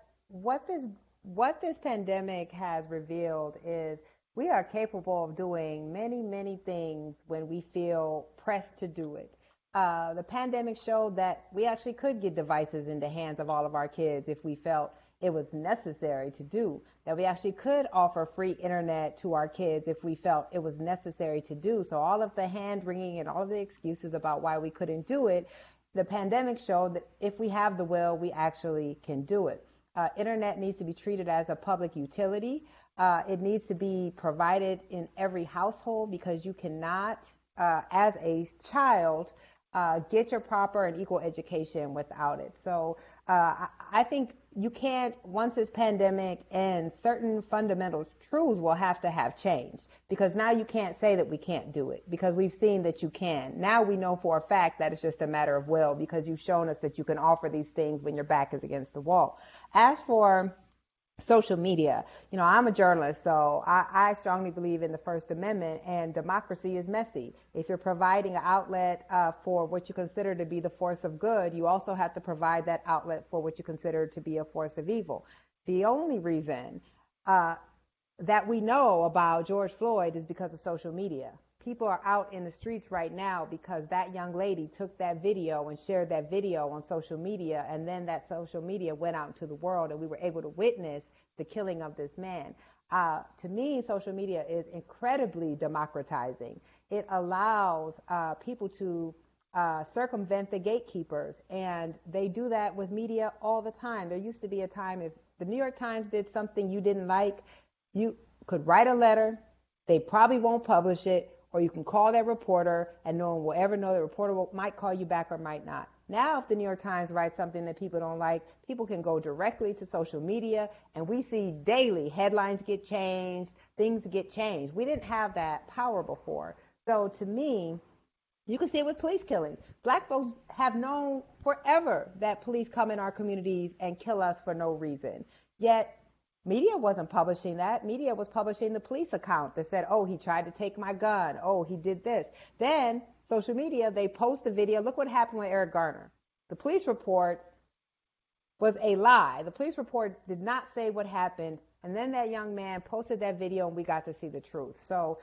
this pandemic has revealed is we are capable of doing many, many things when we feel pressed to do it. The pandemic showed that we actually could get devices in the hands of all of our kids if we felt it was necessary to do, that we actually could offer free internet to our kids if we felt it was necessary to do. So all of the hand-wringing and all of the excuses about why we couldn't do it, the pandemic showed that if we have the will, we actually can do it. Internet needs to be treated as a public utility. It needs to be provided in every household because you cannot, as a child, get your proper and equal education without it. So I think, you can't, once this pandemic ends, certain fundamental truths will have to have changed, because now you can't say that we can't do it, because we've seen that you can. Now we know for a fact that it's just a matter of will, because you've shown us that you can offer these things when your back is against the wall. As for social media, I'm a journalist, so I strongly believe in the First Amendment, and democracy is messy. If you're providing an outlet for what you consider to be the force of good, you also have to provide that outlet for what you consider to be a force of evil. The only reason that we know about George Floyd is because of social media. People are out in the streets right now because that young lady took that video and shared that video on social media, and then that social media went out into the world, and we were able to witness the killing of this man. To me, social media is incredibly democratizing. It allows people to circumvent the gatekeepers, and they do that with media all the time. There used to be a time, if the New York Times did something you didn't like, you could write a letter. They probably won't publish it, or you can call that reporter, and no one will ever know. The reporter might call you back or might not. Now, if the New York Times writes something that people don't like, people can go directly to social media, and we see daily headlines get changed, things get changed. We didn't have that power before. So to me, you can see it with police killings. Black folks have known forever that police come in our communities and kill us for no reason. Yet, media wasn't publishing that. Media was publishing the police account that said, oh, he tried to take my gun. Oh, he did this. Then social media, they post the video. Look what happened with Eric Garner. The police report was a lie. The police report did not say what happened. And then that young man posted that video, and we got to see the truth. So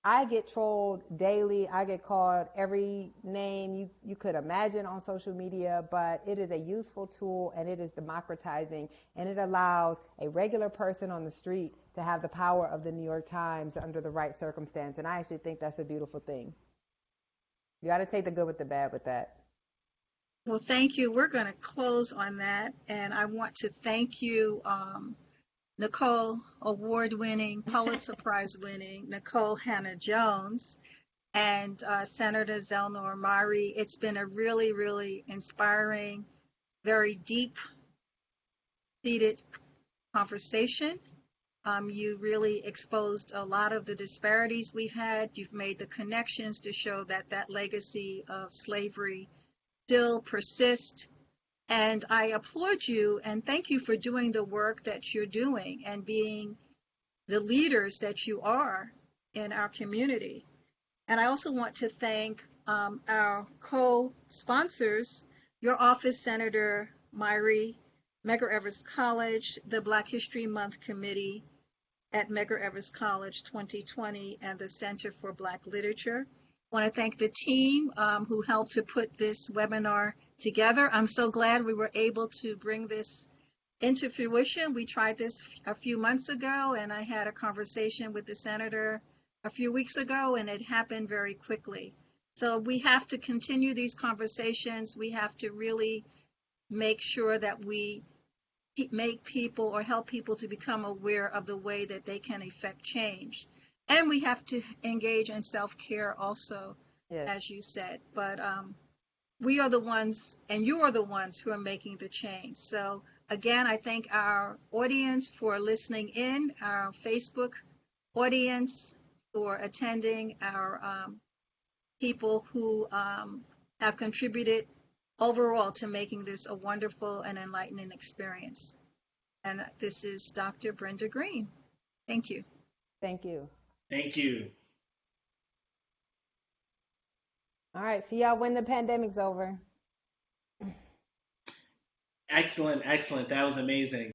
I get trolled daily. I get called every name you could imagine on social media, but it is a useful tool, and it is democratizing, and it allows a regular person on the street to have the power of the New York Times under the right circumstance. And I actually think that's a beautiful thing. You got to take the good with the bad with that. Well, thank you. We're going to close on that. And I want to thank you, Nicole, award-winning, Pulitzer Prize-winning Nicole Hannah-Jones, and Senator Zellnor Myrie. It's been a really, really inspiring, very deep-seated conversation. You really exposed a lot of the disparities we've had. You've made the connections to show that that legacy of slavery still persists. And I applaud you and thank you for doing the work that you're doing and being the leaders that you are in our community. And I also want to thank our co-sponsors, your office, Senator Myrie, Medgar Evers College, the Black History Month Committee at Medgar Evers College 2020, and the Center for Black Literature. I want to thank the team who helped to put this webinar together. I'm so glad we were able to bring this into fruition. We tried this a few months ago, and I had a conversation with the senator a few weeks ago, and it happened very quickly. So we have to continue these conversations. We have to really make sure that we make people or help people to become aware of the way that they can effect change. And we have to engage in self-care also, yes, as you said. But we are the ones, and you are the ones who are making the change. So again, I thank our audience for listening in, our Facebook audience for attending, our people who have contributed overall to making this a wonderful and enlightening experience. And this is Dr. Brenda Greene. Thank you. Thank you. Thank you. All right, see y'all when the pandemic's over. Excellent, excellent. That was amazing.